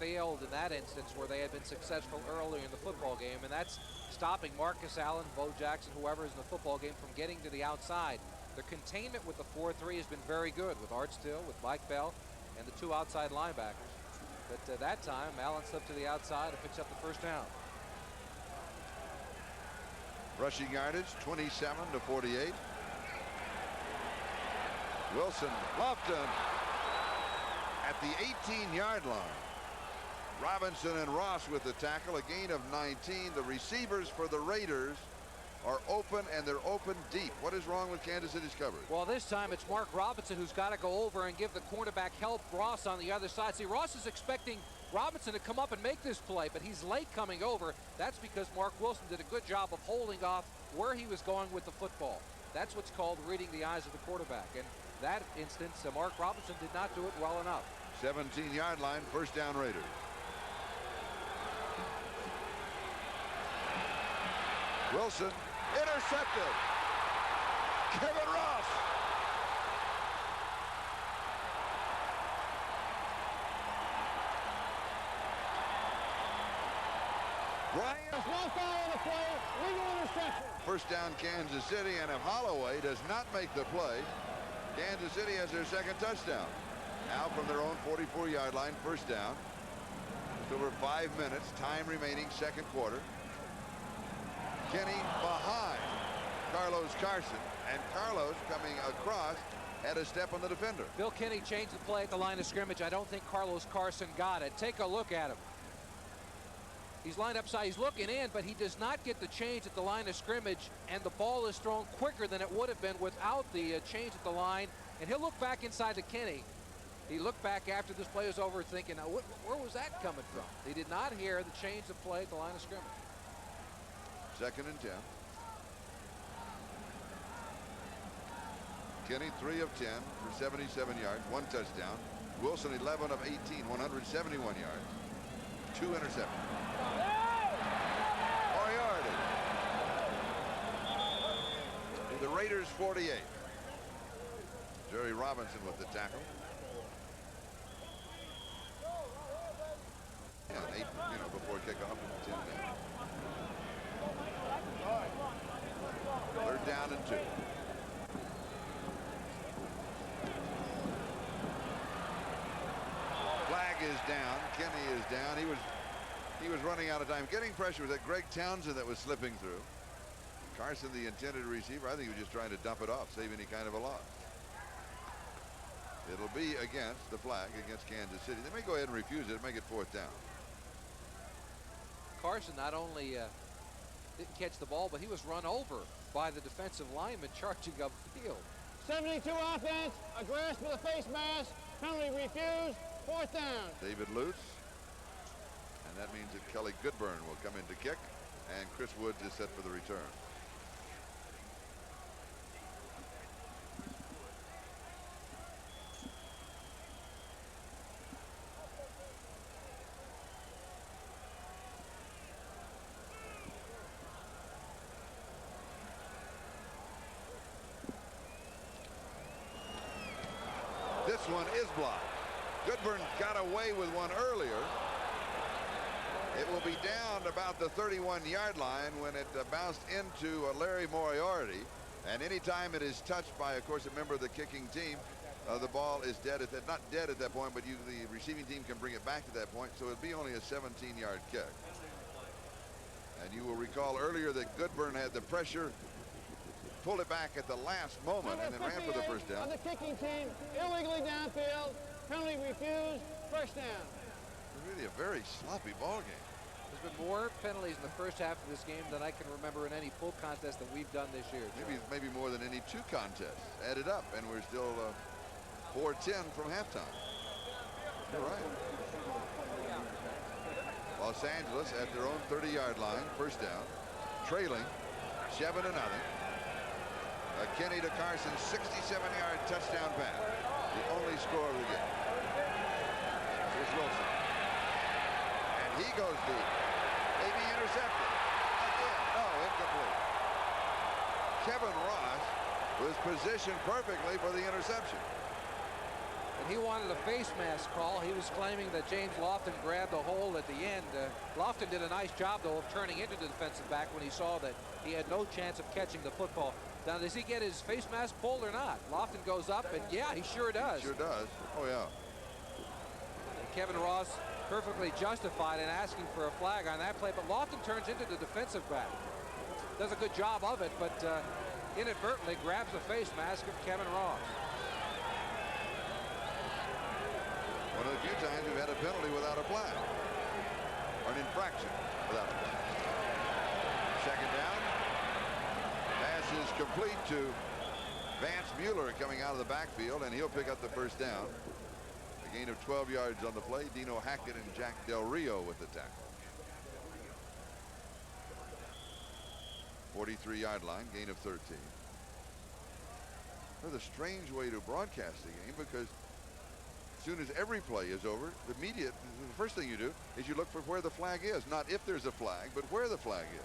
failed in that instance where they had been successful earlier in the football game, and that's stopping Marcus Allen, Bo Jackson, whoever is in the football game from getting to the outside. The containment with the 4-3 has been very good with Art Still, with Mike Bell, and the 2 outside linebackers. But that time, Allen slipped to the outside and picks up the first down. Rushing yardage, 27 to 48. Wilson, Lofton at the 18-yard line. Robinson and Ross with the tackle, a gain of 19. The receivers for the Raiders are open, and they're open deep. What is wrong with Kansas City's coverage? Well, this time it's Mark Robinson who's got to go over and give the cornerback help Ross on the other side. See, Ross is expecting Robinson to come up and make this play, but he's late coming over. That's because Mark Wilson did a good job of holding off where he was going with the football. That's what's called reading the eyes of the quarterback. And that instance, Mark Robinson did not do it well enough. 17-yard line, first down Raiders. Wilson intercepted. Kevin Ross. Bryant. There's no foul on the play. Legal interception. First down Kansas City, and if Holloway does not make the play, Kansas City has their second touchdown. Now from their own 44-yard line, first down. Just over 5 minutes, time remaining, second quarter. Kenny behind Carlos Carson, and Carlos coming across had a step on the defender. Bill Kinney changed the play at the line of scrimmage. I don't think Carlos Carson got it. Take a look at him. He's lined upside. He's looking in, but he does not get the change at the line of scrimmage, and the ball is thrown quicker than it would have been without the change at the line. And he'll look back inside to Kinney. He looked back after this play was over thinking, now, where was that coming from? He did not hear the change of play at the line of scrimmage. Second and 10. Kenny 3 of 10 for 77 yards, 1 touchdown. Wilson 11 of 18, 171 yards, 2 interceptions. Moriarty to the Raiders 48. Jerry Robinson with the tackle. And 8, before kickoff, 10 minutes. Third down and 2. Flag is down. Kenny is down. He was running out of time. Getting pressure was that Greg Townsend that was slipping through. Carson, the intended receiver, I think he was just trying to dump it off, save any kind of a loss. It'll be against the flag against Kansas City. They may go ahead and refuse it and make it fourth down. Carson not only didn't catch the ball, but he was run over by the defensive lineman charging upfield. 72 offense, a grasp with a face mask, penalty refused, fourth down. David Lutz, and that means that Kelly Goodburn will come in to kick, and Chris Woods is set for the return. This one is blocked. Goodburn got away with one earlier. It will be down about the 31-yard line when it bounced into Larry Moriarty. And anytime it is touched by, of course, a member of the kicking team, the ball is dead at that, not dead at that point, but the receiving team can bring it back to that point. So it'll be only a 17-yard kick. And you will recall earlier that Goodburn had the pressure, pulled it back at the last moment, and then ran for the first down. On the kicking team, illegally downfield, penalty refused, first down. Really a very sloppy ball game. There's been more penalties in the first half of this game than I can remember in any full contest that we've done this year. Maybe more than any two contests added up, and we're still 4-10 from halftime. You're right. Los Angeles at their own 30-yard line, first down, trailing 7-0. Kenny to Carson, 67-yard touchdown pass, the only score of the game. Here's Wilson, and he goes deep, maybe intercepted. Again, no, incomplete. Kevin Ross was positioned perfectly for the interception. And he wanted a face mask call. He was claiming that James Lofton grabbed a hold at the end. Lofton did a nice job, though, of turning into the defensive back when he saw that he had no chance of catching the football. Now, does he get his face mask pulled or not? Lofton goes up, and yeah, he sure does. He sure does. Oh, yeah. And Kevin Ross perfectly justified in asking for a flag on that play, but Lofton turns into the defensive back. Does a good job of it, but inadvertently grabs the face mask of Kevin Ross. One of the few times we've had a penalty without a flag, or an infraction without a flag. Second down. Pass is complete to Vance Mueller coming out of the backfield, and he'll pick up the first down. A gain of 12 yards on the play. Dino Hackett and Jack Del Rio with the tackle. 43-yard line, gain of 13. It's a strange way to broadcast the game, because as soon as every play is over, the media, the first thing you do is you look for where the flag is. Not if there's a flag, but where the flag is.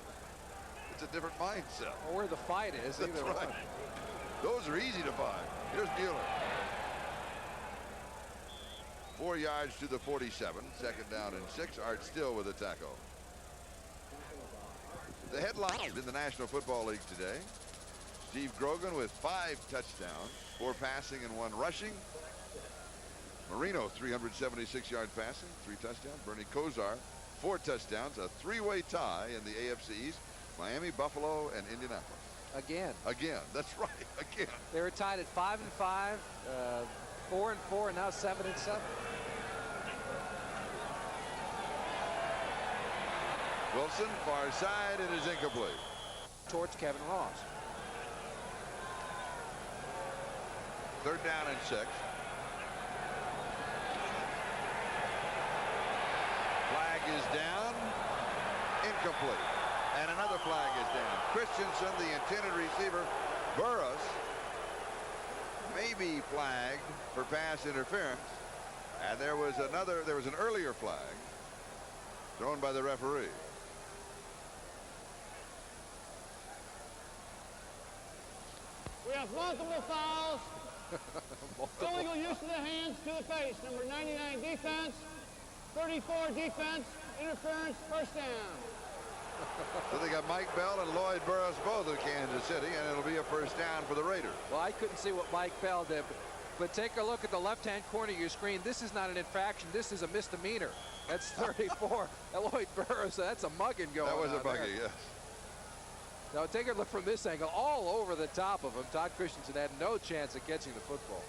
It's a different mindset. Or where the fight is. That's right. Those are easy to find. Here's Mueller. 4 yards to the 47. Second down and 6. Art Still with a tackle. The headlines in the National Football League today. Steve Grogan with 5 touchdowns, 4 passing and 1 rushing. Marino, 376-yard passing, 3 touchdowns. Bernie Kosar, 4 touchdowns, a 3-way tie in the AFC East. Miami, Buffalo, and Indianapolis. Again, that's right, again. They were tied at 5-5, 4-4, and now 7-7. Wilson, far side, it is incomplete. Towards Kevin Ross. Third down and 6. Flag is down, incomplete, and another flag is down. Christensen, the intended receiver. Burris may be flagged for pass interference, and there was an earlier flag thrown by the referee. We have multiple fouls. Illegal use of the hands to the face. Number 99 defense, 34 defense, interference, first down. So they got Mike Bell and Lloyd Burris both at Kansas City, and it'll be a first down for the Raiders. Well, I couldn't see what Mike Bell did, but take a look at the left-hand corner of your screen. This is not an infraction. This is a misdemeanor. That's 34. Lloyd Burris, that's a mugging going on. That was a mugging, yes. Now take a look from this angle, all over the top of him. Todd Christensen had no chance of catching the football.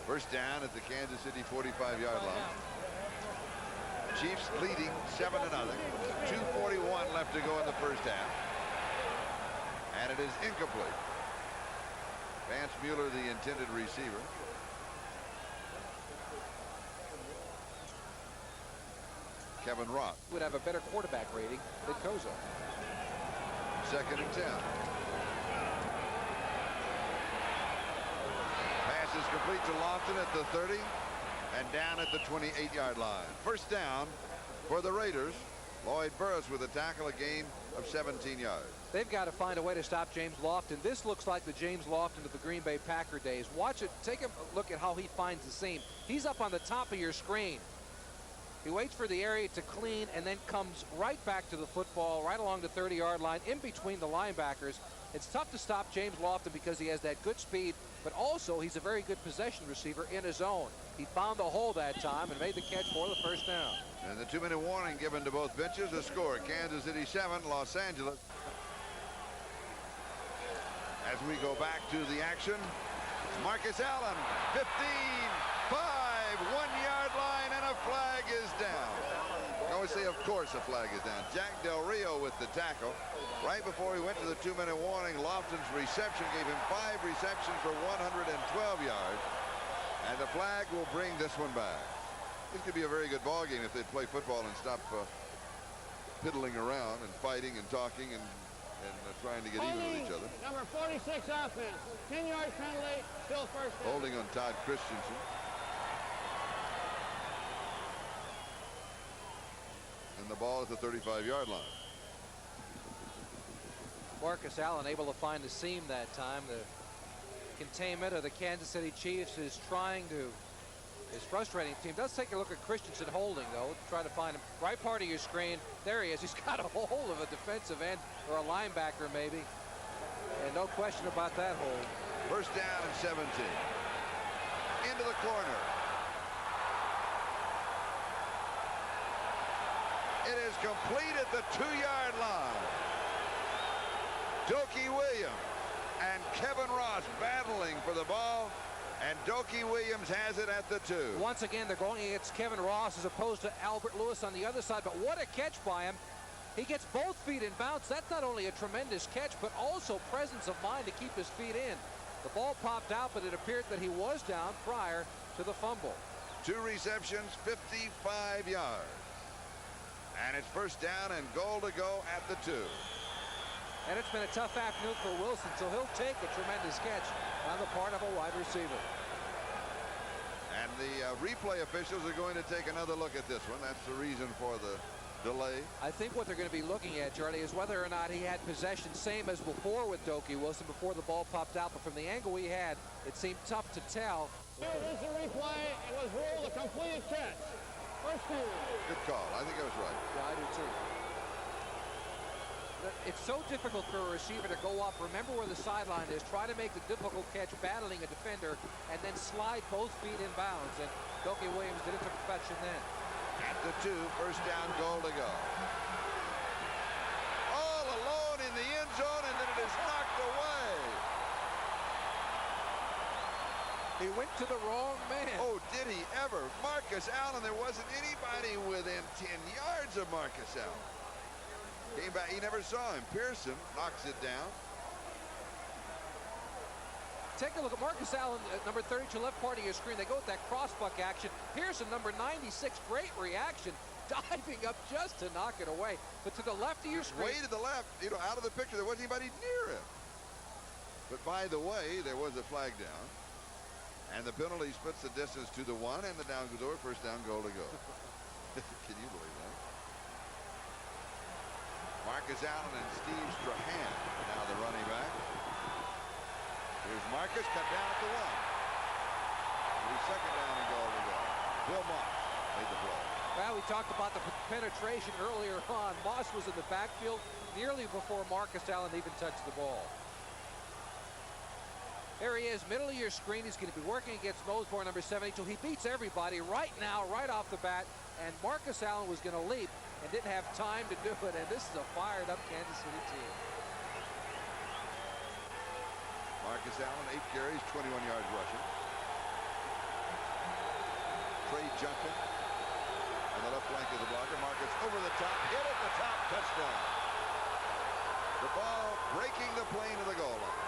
First down at the Kansas City 45-yard line. Chiefs leading 7-0. 2:41 left to go in the first half. And it is incomplete. Vance Mueller, the intended receiver. Kevin Ross would have a better quarterback rating than Koza. Second and 10. Pass is complete to Lofton at the 30 and down at the 28-yard line. First down for the Raiders Lloyd Burris with a tackle, a gain of 17 yards. They've got to find a way to stop James Lofton. This looks like the James Lofton of the Green Bay Packer days. Watch it. Take a look at how he finds the seam. He's up on the top of your screen. He waits for the area to clean and then comes right back to the football, right along the 30-yard line, in between the linebackers. It's tough to stop James Lofton because he has that good speed, but also he's a very good possession receiver in his own. He found the hole that time and made the catch for the first down. And the 2-minute warning given to both benches. The score, Kansas City 7, Los Angeles. As we go back to the action, Marcus Allen, 15, 5, 1-yard line, and a flag is down. I always say, of course, a flag is down. Jack Del Rio with the tackle. Right before he went to the 2-minute warning, Lofton's reception gave him 5 receptions for 112 yards. And the flag will bring this one back. This could be a very good ball game if they'd play football and stop piddling around and fighting and talking and trying to get even with each other. Number 46 offense. 10-yard penalty, still first down. Holding on Todd Christensen. And the ball at the 35-yard line. Marcus Allen able to find the seam that time. The containment of the Kansas City Chiefs is frustrating team. Let's take a look at Christensen holding, though. Try to find him. Right part of your screen. There he is. He's got a hold of a defensive end or a linebacker, maybe. And no question about that hold. First down and 17. Into the corner. It is complete at the 2-yard line. Dokie Williams and Kevin Ross battling for the ball, and Dokie Williams has it at the 2. Once again, they're going against Kevin Ross as opposed to Albert Lewis on the other side, but what a catch by him. He gets both feet in bounds. That's not only a tremendous catch, but also presence of mind to keep his feet in. The ball popped out, but it appeared that he was down prior to the fumble. 2 receptions, 55 yards. And it's first down and goal to go at the 2. And it's been a tough afternoon for Wilson, so he'll take a tremendous catch on the part of a wide receiver. And the replay officials are going to take another look at this one. That's the reason for the delay. I think what they're going to be looking at, Charlie, is whether or not he had possession, same as before with Dokie Wilson, before the ball popped out. But from the angle we had, it seemed tough to tell. Here is the replay. It was ruled a completed catch. First down. Good call. I think I was right. Yeah, I do too. It's so difficult for a receiver to go up. Remember where the sideline is. Try to make the difficult catch battling a defender and then slide both feet in bounds. And Dokie Williams did it to perfection then. At the 2, first down, goal to go. All alone in the end zone, and then it is knocked away. He went to the wrong man. Oh, did he ever? Marcus Allen, there wasn't anybody within 10 yards of Marcus Allen. Came back, he never saw him. Pearson knocks it down. Take a look at Marcus Allen, number 32, left part of your screen. They go with that crossbuck action. Pearson, number 96, great reaction, diving up just to knock it away. But to the left of your screen. Way to the left, out of the picture, there wasn't anybody near him. But by the way, there was a flag down. And the penalty splits the distance to the 1, and the down goes over. First down, goal to go. Can you believe that? Marcus Allen and Steve Strahan now the running back. Here's Marcus, cut down at the 1. He's second down and goal to go. Bill Moss made the play. Well, we talked about the penetration earlier on. Moss was in the backfield nearly before Marcus Allen even touched the ball. There he is, middle of your screen. He's going to be working against Mosborn, number 72. He beats everybody right now, right off the bat. And Marcus Allen was going to leap and didn't have time to do it. And this is a fired-up Kansas City team. Marcus Allen, 8 carries, 21 yards rushing. Trey Junkin on the left flank of the blocker. Marcus over the top, hit at the top, touchdown. The ball breaking the plane of the goal line.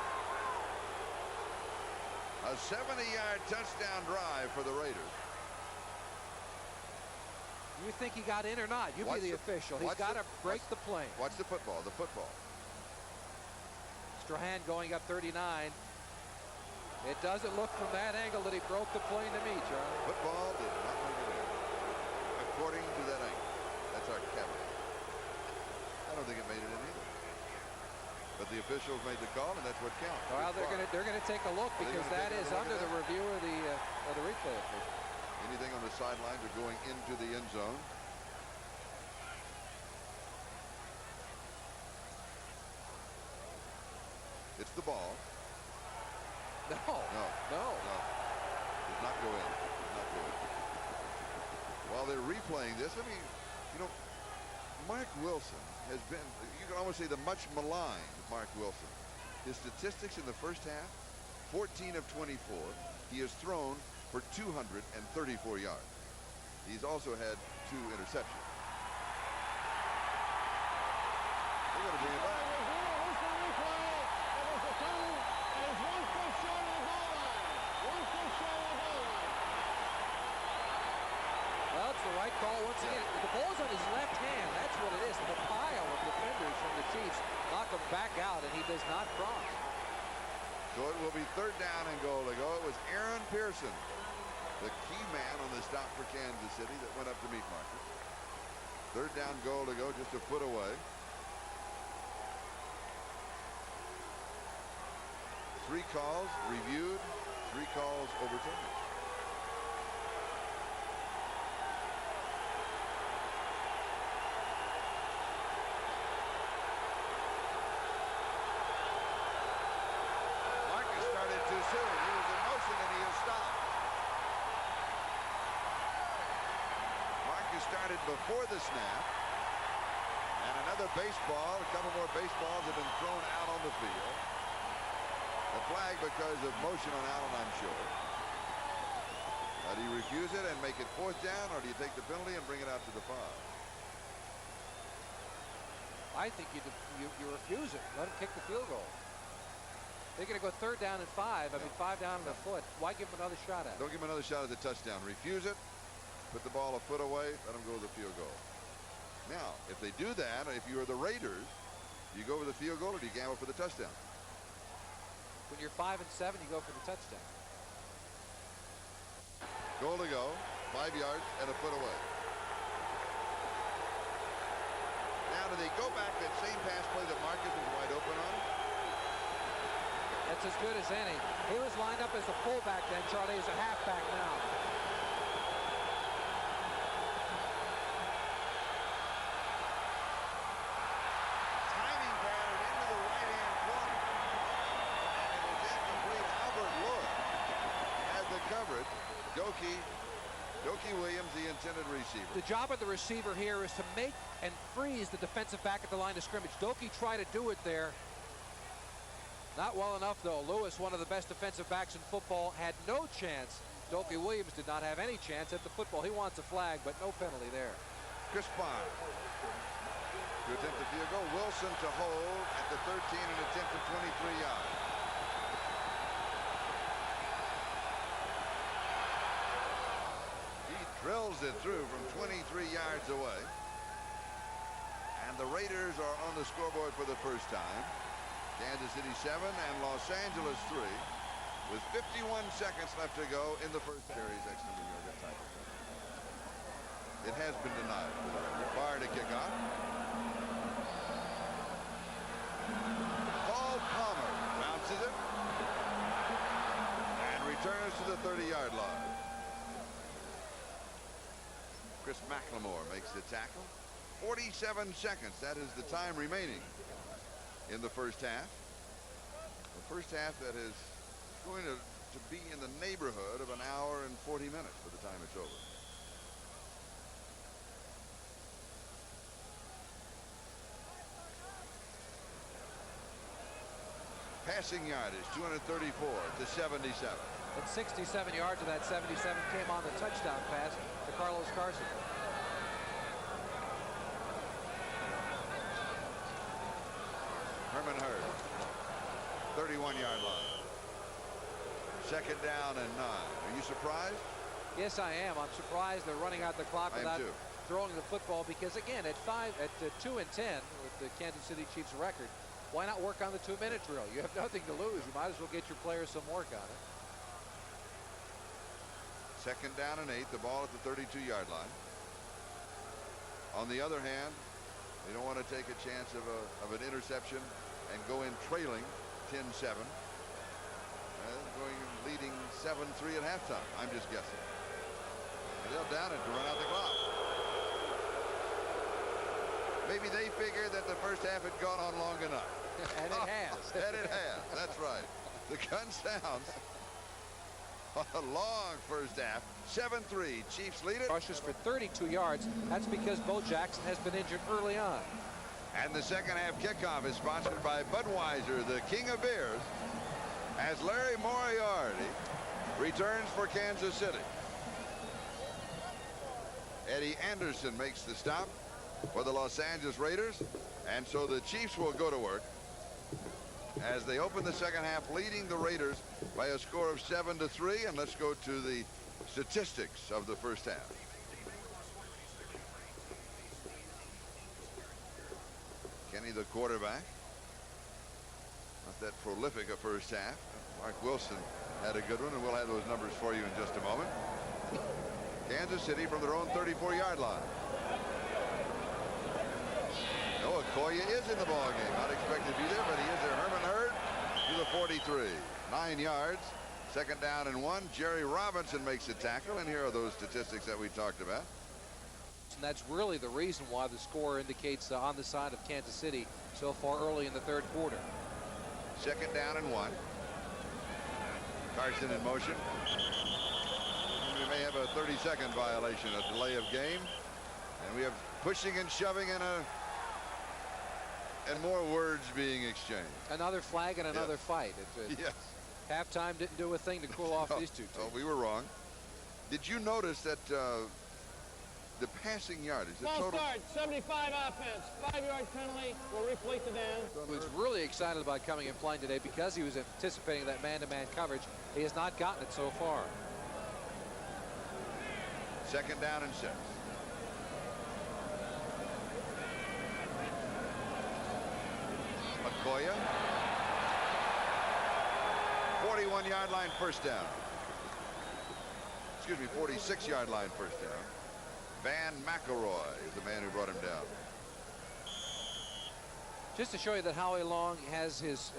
A 70-yard touchdown drive for the Raiders. You think he got in or not? You be the official. He's got to break the plane. Watch the football. The football. Strahan going up 39. It doesn't look from that angle that he broke the plane to me, Charlie. Football did not make it in, according to that angle. That's our camera. But the officials made the call, and that's what counts. Well, Good far. they're gonna take a look Are they because gonna that take is a look under at the that? review of the replay official. Anything on the sidelines or going into the end zone. It's the ball. No. No. No. No. Does not go in. Does not go in. While they're replaying this, I mean, you know, Mark Wilson has been, you can almost say, the much maligned Mark Wilson. His statistics in the first half, 14 of 24. He has thrown for 234 yards. He's also had 2 interceptions. They're going to bring it back. Well, it's the right call once again. The ball's on his left hand. That's what it is. The pile of defenders from the Chiefs knock him back out, and he does not cross. So it will be 3rd down and goal to go. It was Aaron Pearson, the key man on the stop for Kansas City, that went up to meet Marcus. 3rd down, goal to go, just a foot away. 3 calls reviewed, 3 calls overturned. Marcus started too soon. He was in motion and he is stopped. Marcus started before the snap. And another baseball, a couple more baseballs have been thrown out on the field. A flag because of motion on Allen, I'm sure. Do you refuse it and make it 4th down, or do you take the penalty and bring it out to the 5? I think you refuse it. Let him kick the field goal. They're going to go 3rd down and 5. I mean, 5 down and a foot. Why give him another shot at it? Don't give him another shot at the touchdown. Refuse it. Put the ball a foot away. Let him go with the field goal. Now, if they do that, if you are the Raiders, do you go with the field goal or do you gamble for the touchdown? When you're 5 and 7, you go for the touchdown. Goal to go. 5 yards and a foot away. Now, do they go back that same pass play that Marcus was wide open on? That's as good as any. He was lined up as a fullback then, Charlie. He's a halfback now. Timing pattern into the right-hand corner. And it is incomplete. Albert Lewis has the coverage. Doki Williams, the intended receiver. The job of the receiver here is to make and freeze the defensive back at the line of scrimmage. Doki tried to do it there. Not well enough, though. Lewis, one of the best defensive backs in football, had no chance. Doki Williams did not have any chance at the football. He wants a flag, but no penalty there. Chris Barnes to attempt the field goal. Wilson to hold at the 13 and attempt for 23 yards. He drills it through from 23 yards away. And the Raiders are on the scoreboard for the first time. Kansas City 7 and Los Angeles 3 with 51 seconds left to go in the first. Carries X number of yards at time. It has been denied. Bar to kick off. Paul Palmer bounces it and returns to the 30-yard line. Chris McLemore makes the tackle. 47 seconds. That is the time remaining in the first half. The first half that is going to be in the neighborhood of an hour and 40 minutes by the time it's over. Passing yardage 234 to 77. And 67 yards of that 77 came on the touchdown pass to Carlos Carson. Herman Hurd, 31-yard line. 2nd down and 9. Are you surprised? Yes, I am. I'm surprised they're running out the clock I am without too. throwing the football because, again, at 2 and 10 with the Kansas City Chiefs record, why not work on the 2-minute drill? You have nothing to lose. You might as well get your players some work on it. 2nd down and 8. The ball at the 32-yard line. On the other hand, they don't want to take a chance of an interception and go in trailing 10-7. Leading 7-3 at halftime. I'm just guessing. And they'll down it to run out the clock. Maybe they figured that the first half had gone on long enough. And it has. And it has. That's right. The gun sounds. A long first half. 7-3. Chiefs lead it. Rushes for 32 yards. That's because Bo Jackson has been injured early on. And the second half kickoff is sponsored by Budweiser, the king of beers, as Larry Moriarty returns for Kansas City. Eddie Anderson makes the stop for the Los Angeles Raiders, and so the Chiefs will go to work as they open the second half, leading the Raiders by a score of 7-3. And let's go to the statistics of the first half. Kenny, the quarterback, not that prolific a first half. Mark Wilson had a good one, and we'll have those numbers for you in just a moment. Kansas City from their own 34-yard line. Noah Koya is in the ball game. Not expected to be there, but he is there. Herman Hurd to the 43. 9 yards. Second down and 1. Jerry Robinson makes the tackle, and here are those statistics that we talked about. And that's really the reason why the score indicates on the side of Kansas City so far early in the third quarter. Second down and 1. Carson in motion. We may have a 30-second violation, a delay of game. And we have pushing and shoving and more words being exchanged. Another flag and another fight. Yes. Halftime didn't do a thing to cool off these two teams. Oh, we were wrong. Did you notice that the passing yardage, the False total? start, 75 offense, 5-yard penalty, will replete the down. He was really excited about coming and playing today because he was anticipating that man-to-man coverage. He has not gotten it so far. Second down and 6. McCoya. 41-yard line first down. Excuse me, 46-yard line first down. Van McElroy is the man who brought him down. Just to show you that Howie Long has his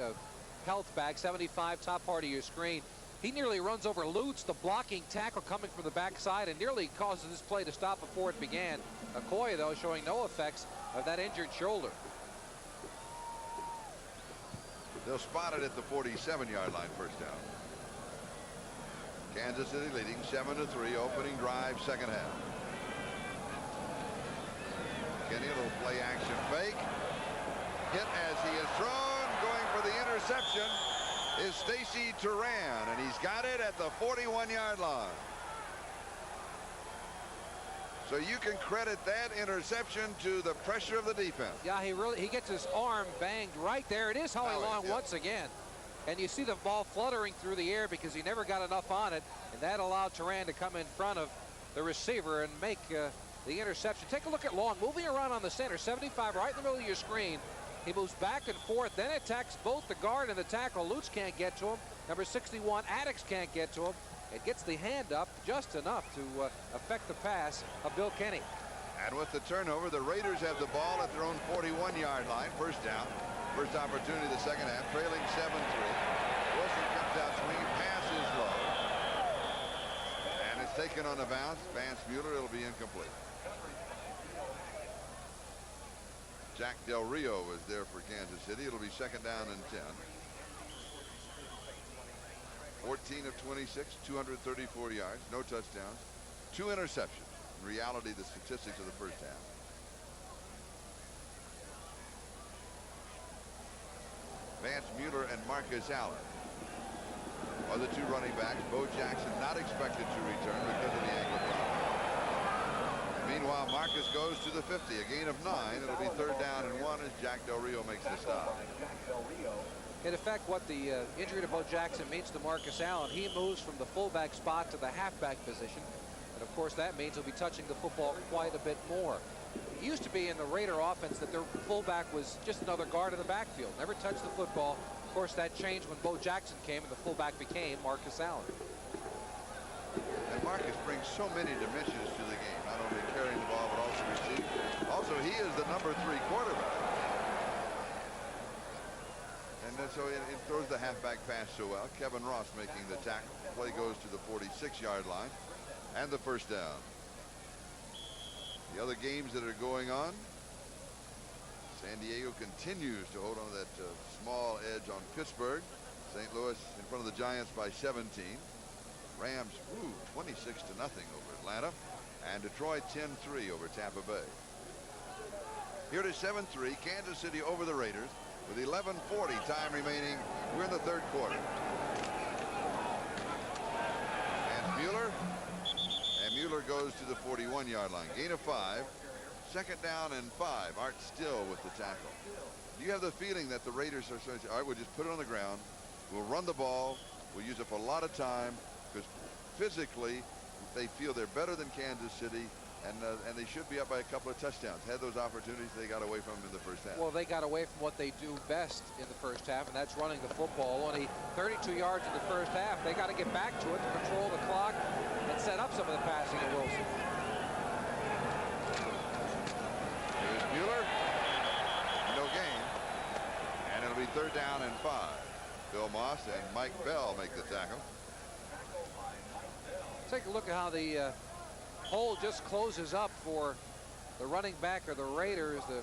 health back, 75, top part of your screen. He nearly runs over Lutz, the blocking tackle coming from the backside, and nearly causes this play to stop before it began. McCoy, though, showing no effects of that injured shoulder. They'll spot it at the 47-yard line first down. Kansas City leading 7-3, opening drive, second half. Kenny, a little play action fake. Hit as he is thrown. Going for the interception is Stacy Turan, and he's got it at the 41-yard line. So you can credit that interception to the pressure of the defense. Yeah, he gets his arm banged right there. It is Howie Long once again. And you see the ball fluttering through the air because he never got enough on it, and that allowed Turan to come in front of the receiver and make the interception. Take a look at Long moving around on the center, 75 right in the middle of your screen. He moves back and forth, then attacks both the guard and the tackle. Lutz can't get to him. Number 61, Addix can't get to him. It gets the hand up just enough to affect the pass of Bill Kenny. And with the turnover, the Raiders have the ball at their own 41-yard line. First down. First opportunity of the second half. Trailing 7-3. Wilson comes out swinging. Pass is low. And it's taken on the bounce. Vance Mueller. It'll be incomplete. Jack Del Rio was there for Kansas City. It'll be second down and 10. 14 of 26, 234 yards, no touchdowns, 2 interceptions. In reality, the statistics of the first half. Vance Mueller and Marcus Allen are the 2 running backs. Bo Jackson not expected to return because of the ankle problem. Meanwhile, Marcus goes to the 50, a gain of 9. It'll be third down and 1 as Jack Del Rio makes the stop. In effect, what the injury to Bo Jackson means to Marcus Allen, he moves from the fullback spot to the halfback position. And of course, that means he'll be touching the football quite a bit more. It used to be in the Raider offense that their fullback was just another guard in the backfield, never touched the football. Of course, that changed when Bo Jackson came and the fullback became Marcus Allen. And Marcus brings so many dimensions to the game, not only carrying the ball, but also receiving. Also, he is the number 3 quarterback. so it throws the halfback pass so well. Kevin Ross making the tackle. Play goes to the 46-yard line and the first down. The other games that are going on, San Diego continues to hold on to that small edge on Pittsburgh. St. Louis in front of the Giants by 17. Rams 26-0 over Atlanta, and Detroit 10-3 over Tampa Bay. Here to 7-3, Kansas City over the Raiders with 11:40 time remaining. We're in the third quarter. And Mueller goes to the 41-yard line. Gain of 5. Second down and 5. Art Still with the tackle. Do you have the feeling that the Raiders are saying, all right, we'll just put it on the ground, we'll run the ball, we'll use up a lot of time, because physically they feel they're better than Kansas City, and they should be up by a couple of touchdowns. Had those opportunities, they got away from them in the first half. Well, they got away from what they do best in the first half, and that's running the football. Only 32 yards in the first half. They got to get back to it to control the clock and set up some of the passing of Wilson. Here's Mueller. No gain. And it'll be third down and 5. Bill Moss and Mike Bell make the tackle. Take a look at how the hole just closes up for the running back of the Raiders. The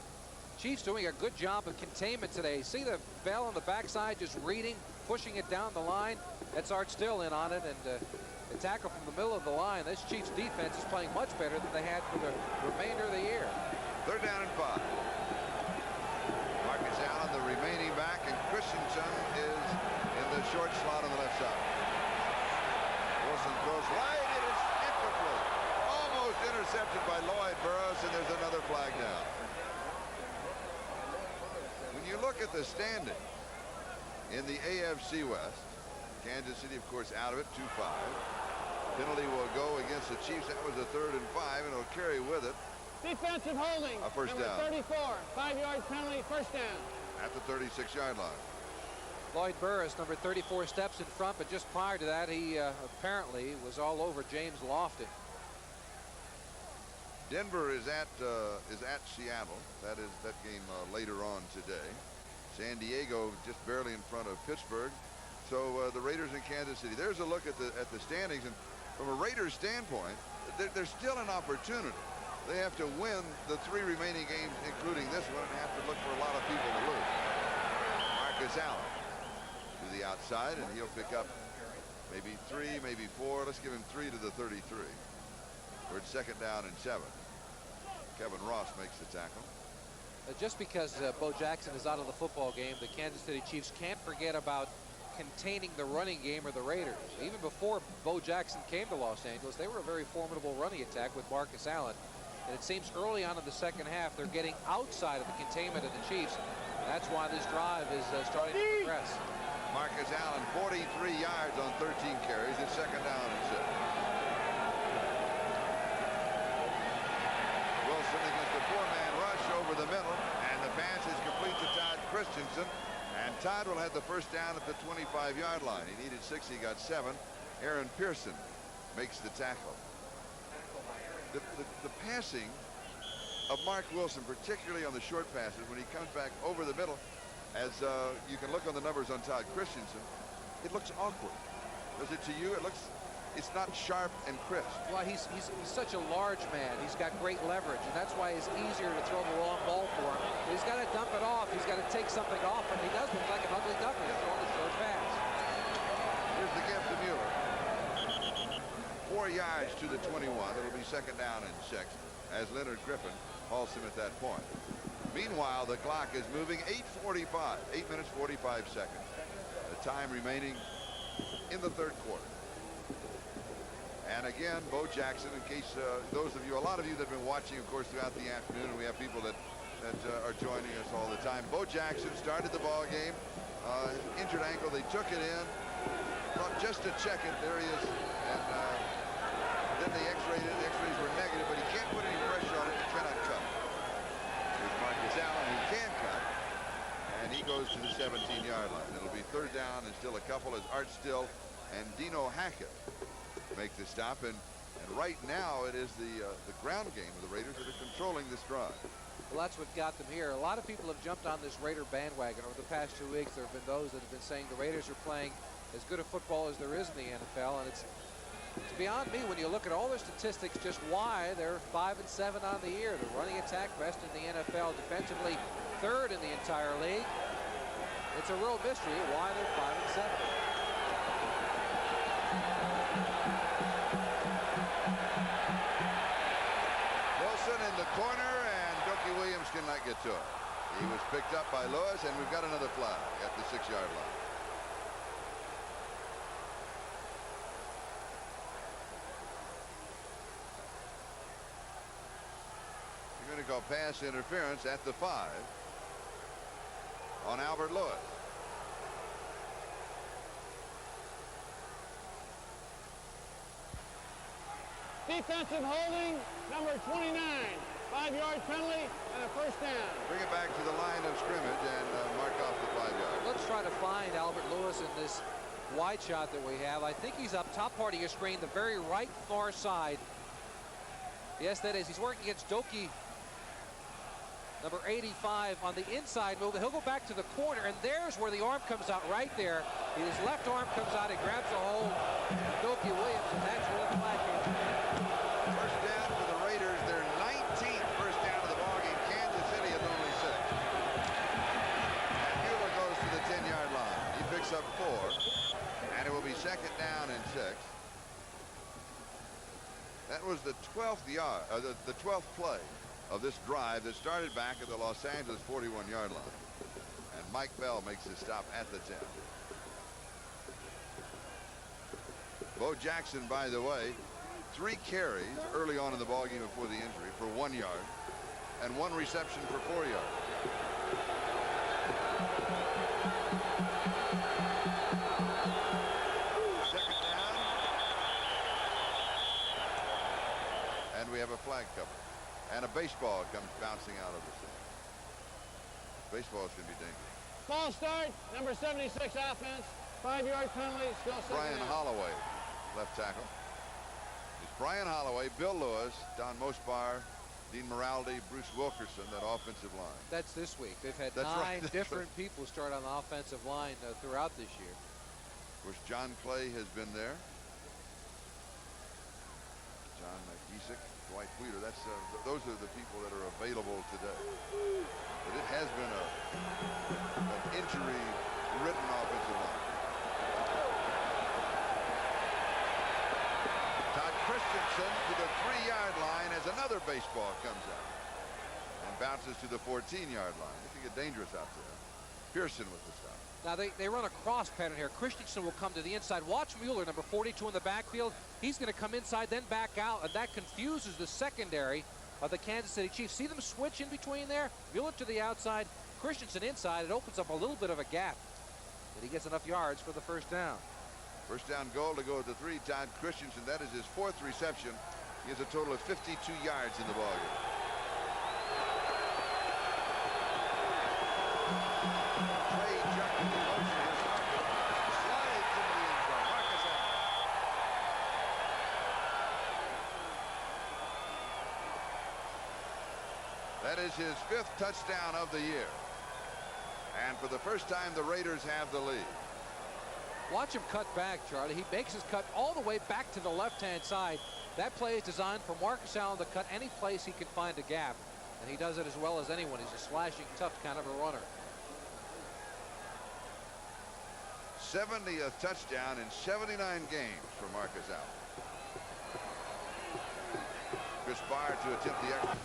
Chiefs doing a good job of containment today. See the Bell on the backside just reading, pushing it down the line. That's Art Still in on it, and the tackle from the middle of the line. This Chiefs defense is playing much better than they had for the remainder of the year. Third down and 5. Marcus Allen, the remaining back, and Christensen is in the short slot on the left side. Wilson throws right. It is incomplete. Almost intercepted by Lloyd Burroughs, and there's another flag down. When you look at the standing in the AFC West, Kansas City, of course, out of it, 2-5. Penalty will go against the Chiefs. That was a 3rd and 5, and it'll carry with it Defensive holding. a first number down 34. 5-yard penalty, first down. at the 36-yard line. Lloyd Burroughs, number 34, steps in front, but just prior to that, he apparently was all over James Lofton. Denver is at Seattle. That game later on today. San Diego just barely in front of Pittsburgh. So the Raiders in Kansas City. There's a look at the standings, and from a Raiders standpoint, there's still an opportunity. They have to win the 3 remaining games, including this one, and have to look for a lot of people to lose. Marcus Allen to the outside, and he'll pick up maybe 3, maybe 4. Let's give him 3 to the 33. We're at second down and 7. Kevin Ross makes the tackle. Just because Bo Jackson is out of the football game, the Kansas City Chiefs can't forget about containing the running game of the Raiders. Even before Bo Jackson came to Los Angeles, they were a very formidable running attack with Marcus Allen. And it seems early on in the second half, they're getting outside of the containment of the Chiefs. That's why this drive is starting to progress. Marcus Allen, 43 yards on 13 carries. It's second down and 6. Wilson against a 4-man rush over the middle, and the pass is complete to Todd Christensen. And Todd will have the first down at the 25-yard line. He needed 6, he got 7. Aaron Pearson makes the tackle. The passing of Mark Wilson, particularly on the short passes, when he comes back over the middle, as you can look on the numbers on Todd Christensen, it looks awkward. Does it to you? It's not sharp and crisp. Well, he's such a large man. He's got great leverage, and that's why it's easier to throw the long ball for him. He's got to dump it off. He's got to take something off, and he does look like an ugly duckling throwing a short pass. Here's the gift to Mueller. 4 yards to the 21. It'll be second down and 6 as Leonard Griffin hauls him at that point. Meanwhile, the clock is moving. 8:45, 8 minutes 45 seconds. The time remaining in the third quarter. And again, Bo Jackson, in case those of you, a lot of you that have been watching, of course, throughout the afternoon, and we have people that are joining us all the time. Bo Jackson started the ball game, injured ankle. They took it in, thought just to check it. There he is, and then they x-rayed it. The x-rays were negative, but he can't put any pressure on it. He cannot cut. Here's Marcus Allen, who can cut, and he goes to the 17-yard line. It'll be third down and still a couple as Art Still and Dino Hackett make the stop, and right now it is the ground game of the Raiders that are controlling this drive. Well, that's what got them here. A lot of people have jumped on this Raider bandwagon over the past 2 weeks. There have been those that have been saying the Raiders are playing as good a football as there is in the NFL, and it's beyond me when you look at all their statistics just why they're 5-7 on the year. The running attack best in the NFL, defensively third in the entire league. It's a real mystery why they're 5-7. Wilson in the corner, and Dookie Williams cannot get to it. He was picked up by Lewis, and we've got another flag at the 6-yard line. You're going to go pass interference at the 5 on Albert Lewis. Defensive holding, number 29. 5-yard penalty and a first down. Bring it back to the line of scrimmage and mark off the 5 yards. Let's try to find Albert Lewis in this wide shot that we have. I think he's up top part of your screen, the very right far side. Yes, that is. He's working against Dookie, number 85, on the inside move. He'll go back to the corner, and there's where the arm comes out right there. His left arm comes out and grabs a hold of Dookie Williams, and that's where the flag came. First down for the Raiders. Their 19th first down of the ballgame. Kansas City is only 6. And Mueller goes to the 10-yard line. He picks up 4, and it will be second down and 6. That was the 12th play of this drive that started back at the Los Angeles 41-yard line. And Mike Bell makes his stop at the 10. Bo Jackson, by the way, 3 carries early on in the ballgame before the injury for 1 yard and 1 reception for 4 yards. Second down. And we have a flag cover. And a baseball comes bouncing out of the scene. Baseball is going to be dangerous. Ball start, number 76 offense. 5-yard penalty, still second Brian down. Holloway, left tackle. It's Brian Holloway, Bill Lewis, Don Mospar, Dean Moraldi, Bruce Wilkerson, that offensive line. That's this week. They've had That's 9 right, that's different people start on the offensive line throughout this year. Of course, John Clay has been there. John Giesick, Dwight Wheeler. That's those are the people that are available today. But it has been an injury-ridden offensive line. Todd Christensen to the 3-yard line as another baseball comes out and bounces to the 14-yard line. It can get dangerous out there. Pearson with the stop. Now they run a cross pattern here. Christensen will come to the inside. Watch Mueller, number 42 in the backfield. He's going to come inside, then back out, and that confuses the secondary of the Kansas City Chiefs. See them switch in between there? Mueller to the outside, Christensen inside. It opens up a little bit of a gap, but he gets enough yards for the first down. First down goal to go at the 3. Todd Christensen, that is his 4th reception. He has a total of 52 yards in the ballgame. Trey jumping the motion. Slides into the end zone. Marcus Allen. That is his 5th touchdown of the year. And for the first time, the Raiders have the lead. Watch him cut back, Charlie. He makes his cut all the way back to the left-hand side. That play is designed for Marcus Allen to cut any place he can find a gap. And he does it as well as anyone. He's a slashing, tough kind of a runner. 70th touchdown in 79 games for Marcus Allen. Chris Barr to attempt the extra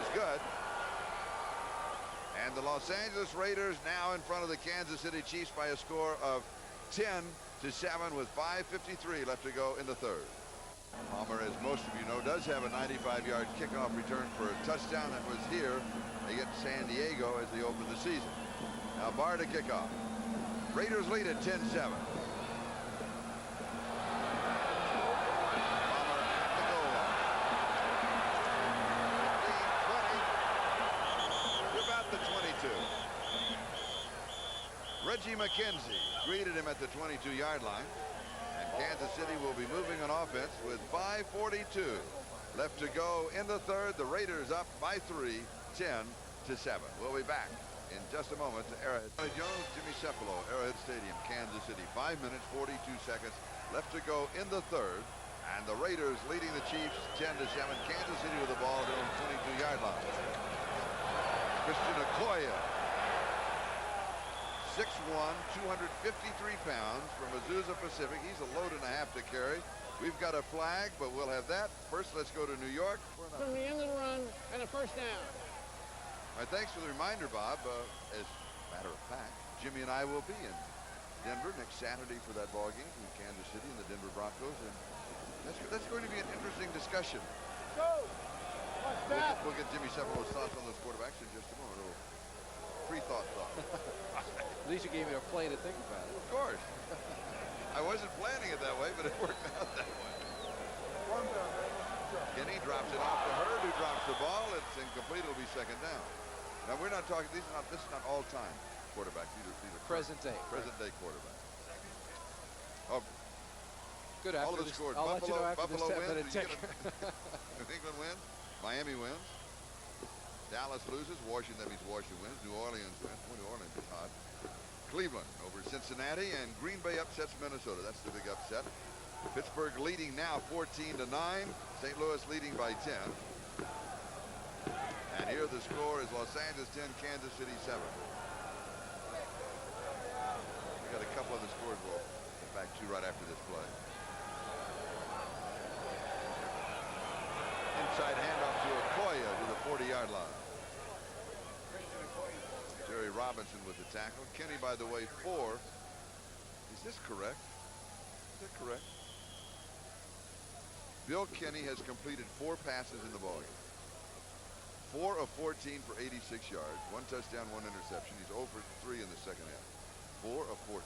is good. And the Los Angeles Raiders now in front of the Kansas City Chiefs by a score of 10-7 with 5:53 left to go in the 3rd. Palmer, as most of you know, does have a 95-yard kickoff return for a touchdown that was here against San Diego as they opened the season. Now Barr to kick off. Raiders lead at 10-7. Palmer at the goal line. 15, 20, to about the 22. Reggie McKenzie greeted him at the 22-yard line. And Kansas City will be moving on offense with 5:42 left to go in the 3rd. The Raiders up by 3, 10-7. We'll be back in just a moment to Arrowhead. Charlie Jones, Jimmy Cefalo, Arrowhead Stadium, Kansas City. 5 minutes, 42 seconds left to go in the third. And the Raiders leading the Chiefs 10-7. Kansas City with the ball at their own 22-yard line. Christian Okoye, 6'1", 253 pounds from Azusa Pacific. He's a load and a half to carry. We've got a flag, but we'll have that. First, let's go to New York. From the end of the run and a first down. All right, thanks for the reminder, Bob. As a matter of fact, Jimmy and I will be in Denver next Saturday for that ball game between Kansas City and the Denver Broncos, and that's going to be an interesting discussion. Go! What's that? We'll get Jimmy Cefalo's thoughts on those quarterbacks in just a moment. A little free-thought. At least you gave me a play to think about it. Of course. I wasn't planning it that way, but it worked out that way. Kenny drops it off to Hurd, who drops the ball. It's incomplete. It'll be second down. Now we're not talking. This is not all-time quarterbacks. These are Present day quarterbacks. Oh, good. all After of the this, scores. I'll let you know after Buffalo this 10 wins. minute check. New England wins. Miami wins. Dallas loses. Washington, that means Washington wins. New Orleans wins. Well, New Orleans is hot. Cleveland over Cincinnati, and Green Bay upsets Minnesota. That's the big upset. Pittsburgh leading now 14-9. St. Louis leading by 10. And here the score is Los Angeles 10, Kansas City 7. We got a couple of the scores we'll get back to right after this play. Inside handoff to Okoye to the 40-yard line. Jerry Robinson with the tackle. Kenny, by the way, 4. Is this correct? Is that correct? Bill Kenny has completed 4 passes in the ballgame. 4 of 14 for 86 yards. 1 touchdown, 1 interception. He's 0 for 3 in the second half. 4 of 14.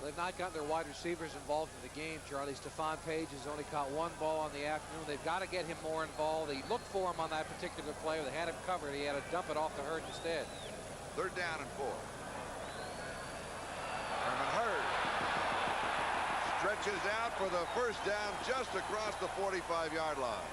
They've not gotten their wide receivers involved in the game, Charlie. Stephon Page has only caught 1 ball on the afternoon. They've got to get him more involved. They looked for him on that particular play. They had him covered. He had to dump it off to Hurd instead. Third down and 4. Herman Hurd stretches out for the first down just across the 45-yard line.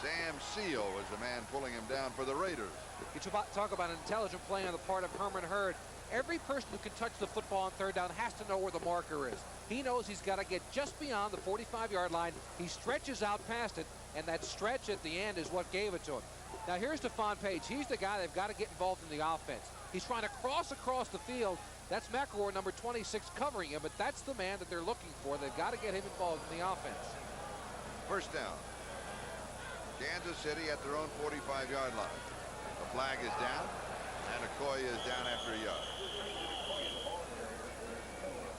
Sam Seal was the man pulling him down for the Raiders. You talk about an intelligent play on the part of Herman Hurd. Every person who can touch the football on third down has to know where the marker is. He knows he's got to get just beyond the 45-yard line. He stretches out past it, and that stretch at the end is what gave it to him. Now here's Stephon Page. He's the guy they've got to get involved in the offense. He's trying to cross across the field. That's McElroy, number 26, covering him, but that's the man that they're looking for. They've got to get him involved in the offense. First down. Kansas City at their own 45-yard line. The flag is down, and Okoye is down after a yard.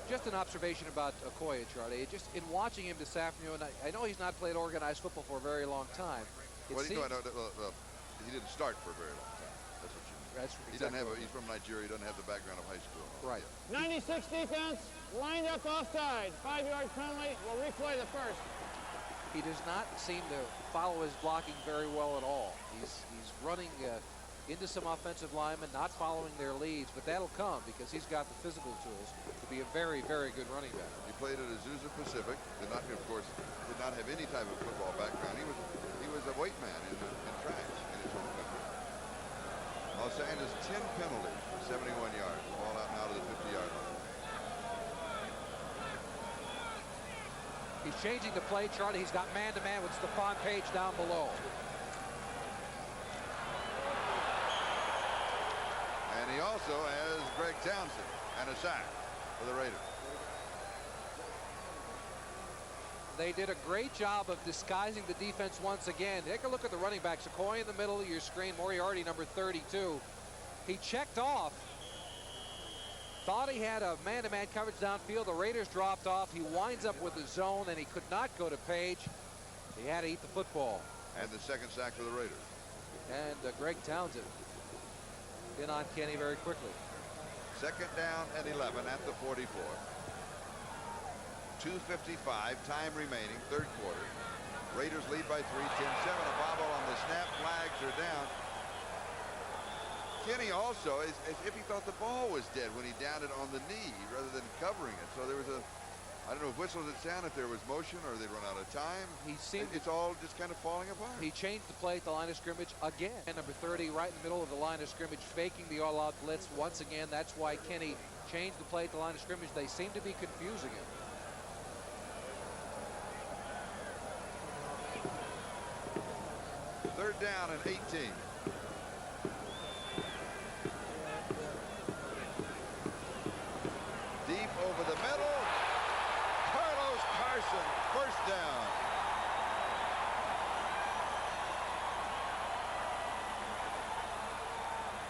Just an observation about Okoye, Charlie. Just in watching him this afternoon, I know he's not played organized football for a very long time. Well, he didn't start for a very long time. That's what you mean. That's He exactly doesn't have. He's from Nigeria. He doesn't have the background of high school. right. 96 defense, lined up offside. 5-yard penalty. We'll replay the first. He does not seem to follow his blocking very well at all. He's running into some offensive linemen, not following their leads, but that'll come because he's got the physical tools to be a very, very good running back. He played at Azusa Pacific. Did not, of course, did not have any type of football background. He was a weight man in tracks in his home country. Los Angeles 10 penalties for 71 yards. Ball out now to the 50-yard line. He's changing the play, Charlie. He's got man-to-man with Stephon Page down below. And he also has Greg Townsend and a sack for the Raiders. They did a great job of disguising the defense once again. Take a look at the running backs. Okoye in the middle of your screen. Moriarty, number 32. He checked off. Thought he had a man-to-man coverage downfield. The Raiders dropped off. He winds up with the zone, and he could not go to Page. He had to eat the football. And the second sack for the Raiders. And Greg Townsend in on Kenny very quickly. Second down and 11 at the 44. 2:55 time remaining, third quarter. Raiders lead by 3, 10-7. A bobble on the snap. Flags are down. Kenny also, as if he thought the ball was dead when he downed it on the knee rather than covering it. So there was I don't know if whistles at sound, if there was motion or they'd run out of time. It's all just kind of falling apart. He changed the play at the line of scrimmage again. And number 30 right in the middle of the line of scrimmage, faking the all-out blitz once again. That's why Kenny changed the play at the line of scrimmage. They seem to be confusing him. Third down and 18. Deep over the middle. Carlos Carson, first down.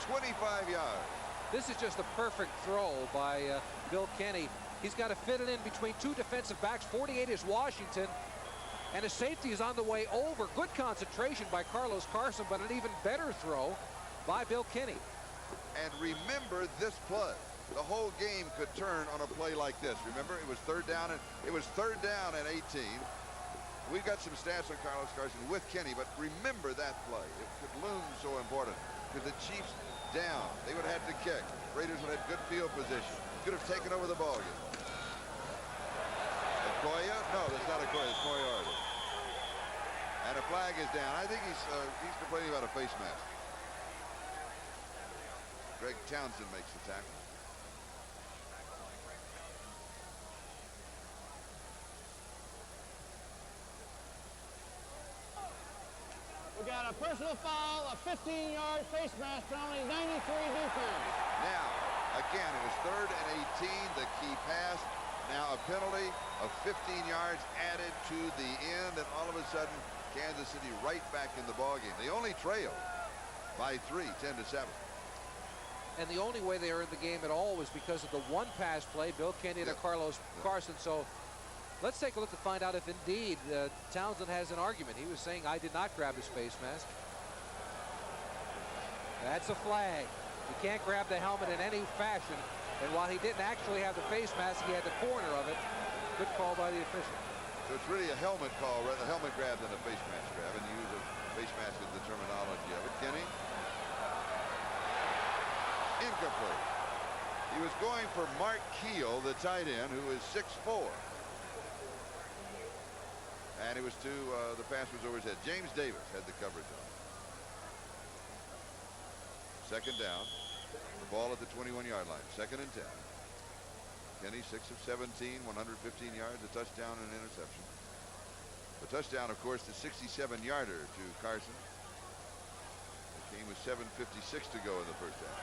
$25 yards. This is just a perfect throw by Bill Kenny. He's got to fit it in between two defensive backs. 48 is Washington. And a safety is on the way over. Good concentration by Carlos Carson, but an even better throw by Bill Kenny. And remember this play. The whole game could turn on a play like this. Remember, it was third down and 18. We've got some stats on Carlos Carson with Kenny, but remember that play. It could loom so important because the Chiefs down. They would have had to kick. Raiders would have had good field position. Could have taken over the ball game. Okoye? No, that's not Okoye. It's Moriarty. And a flag is down. I think he's complaining about a face mask. Greg Townsend makes the tackle. We got a personal foul, a 15-yard face mask penalty, 93 defense. Now, again, it was third and 18, the key pass. Now a penalty of 15 yards added to the end, and all of a sudden, Kansas City right back in the ballgame. They only trailed by 3, 10-7. And the only way they were in the game at all was because of the one pass play, Bill Kenny to Carlos Carson. So let's take a look to find out if indeed Townsend has an argument. He was saying, I did not grab his face mask. That's a flag. You can't grab the helmet in any fashion. And while he didn't actually have the face mask, he had the corner of it. Good call by the official. So it's really a helmet call, rather a helmet grab than a face mask grab, and the use of face mask is the terminology of it. Kenny. Incomplete. He was going for Mark Keel, the tight end, who is 6'4". And it was to, the pass was over his head. James Davis had the coverage on. Second down. The ball at the 21-yard line. Second and 10. Kenny 6 of 17, 115 yards, a touchdown and an interception. The touchdown, of course, the 67-yarder to Carson. The game with 7:56 to go in the first half.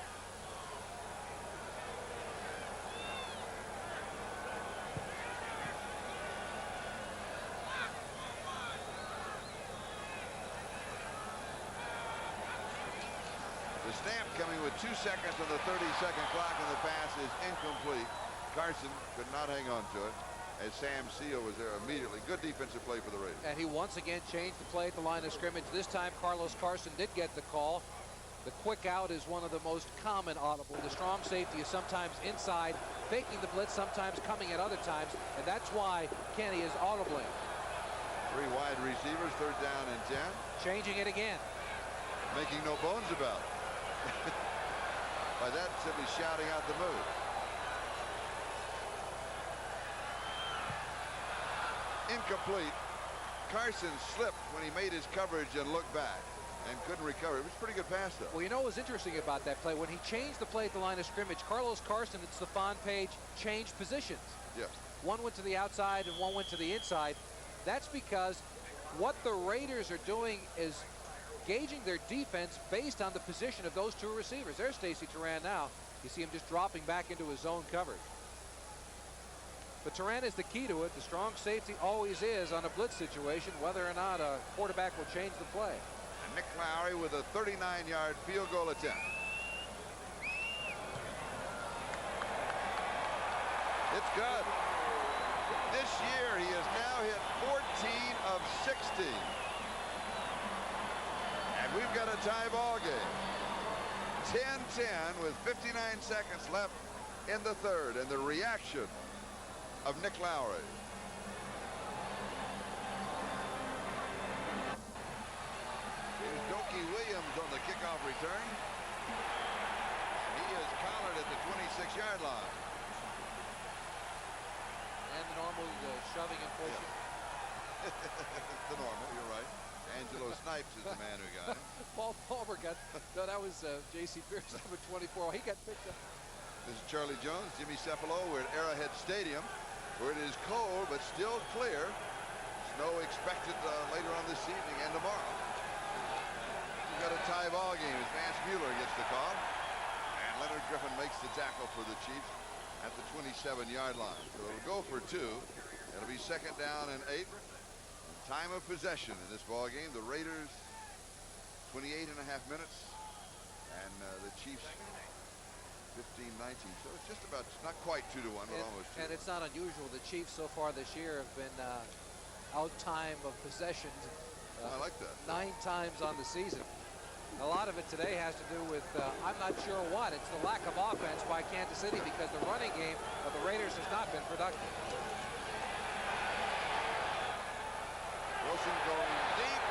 The snap coming with 2 seconds on the 30-second clock, and the pass is incomplete. Carson could not hang on to it as Sam Seal was there immediately. Good defensive play for the Raiders. And he once again changed the play at the line of scrimmage. This time Carlos Carson did get the call. The quick out is one of the most common audible. The strong safety is sometimes inside, faking the blitz, sometimes coming at other times, and that's why Kenny is audibly. 3 wide receivers, third down and 10. Changing it again. Making no bones about it. By that, simply shouting out the move. Incomplete. Carson slipped when he made his coverage and looked back and couldn't recover. It was a pretty good pass, though. Well, you know what was interesting about that play? When he changed the play at the line of scrimmage, Carlos Carson and Stephon Page changed positions. Yes. One went to the outside and one went to the inside. That's because what the Raiders are doing is gauging their defense based on the position of those two receivers. There's Stacey Turan now. You see him just dropping back into his zone coverage. But Turan is the key to it. The strong safety always is on a blitz situation, whether or not a quarterback will change the play. And Nick Lowery with a 39-yard field goal attempt. It's good. This year he has now hit 14 of 60. And we've got a tie ball game. 10-10 with 59 seconds left in the third, and the reaction of Nick Lowery. Here's Doki Williams on the kickoff return. He is collared at the 26-yard line. And the normal shoving and pushing. The normal, you're right. Angelo Snipes is the man who got it. Paul Palmer got, no, that was J.C. Pierce, number 24. He got picked up. This is Charlie Jones, Jimmy Cefalo. We're at Arrowhead Stadium, where it is cold but still clear. Snow expected later on this evening and tomorrow. We've got a tie ball game as Vance Mueller gets the call. And Leonard Griffin makes the tackle for the Chiefs at the 27-yard line. So it'll go for 2. It'll be 2nd down and 8. Time of possession in this ball game. The Raiders 28.5 minutes. And the Chiefs 15-19. So it's just about, not quite 2-1, but almost 2. And it's not unusual. The Chiefs so far this year have been out time of possessions. I like that. 9 times on the season. A lot of it today has to do with, I'm not sure what. It's the lack of offense by Kansas City because the running game of the Raiders has not been productive. Wilson going deep,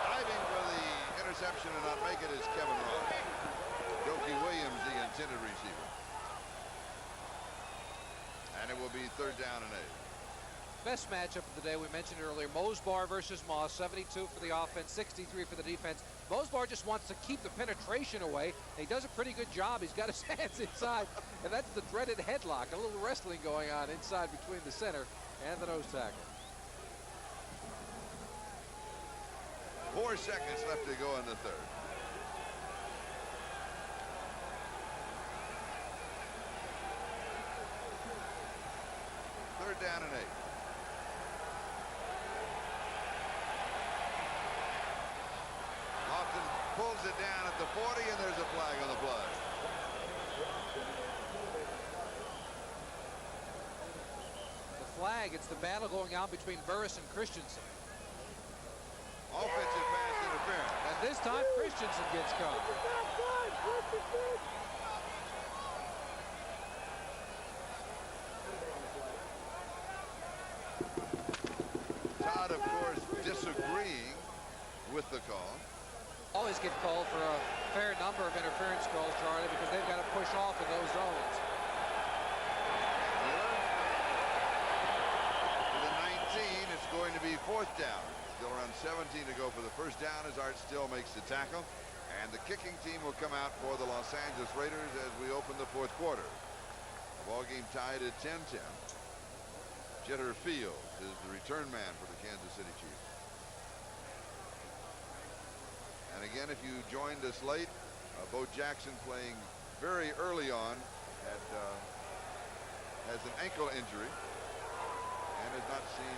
diving for the interception and not make it is Kevin Ross. Jokey Williams, the intended receiver. And it will be 3rd down and 8. Best matchup of the day, we mentioned earlier, Mosbar versus Moss, 72 for the offense, 63 for the defense. Mosbar just wants to keep the penetration away, and he does a pretty good job. He's got his hands inside, and that's the dreaded headlock, a little wrestling going on inside between the center and the nose tackle. 4 seconds left to go in the 3rd. Third down and 8. Lofton pulls it down at the 40, and there's a flag on the play. The flag, it's the battle going on between Burris and Christensen. Offensive pass interference. And this time, Christensen gets caught. Todd, of course, disagreeing with the call. Always get called for a fair number of interference calls, Charlie, because they've got to push off in those zones. To the 19, it's going to be 4th down. Still around 17 to go for the 1st down as Art Still makes the tackle. And the kicking team will come out for the Los Angeles Raiders as we open the 4th quarter. The ball game tied at 10-10. Jeter Fields is the return man for the Kansas City Chiefs. And again, if you joined us late, Bo Jackson playing very early on has an ankle injury and has seen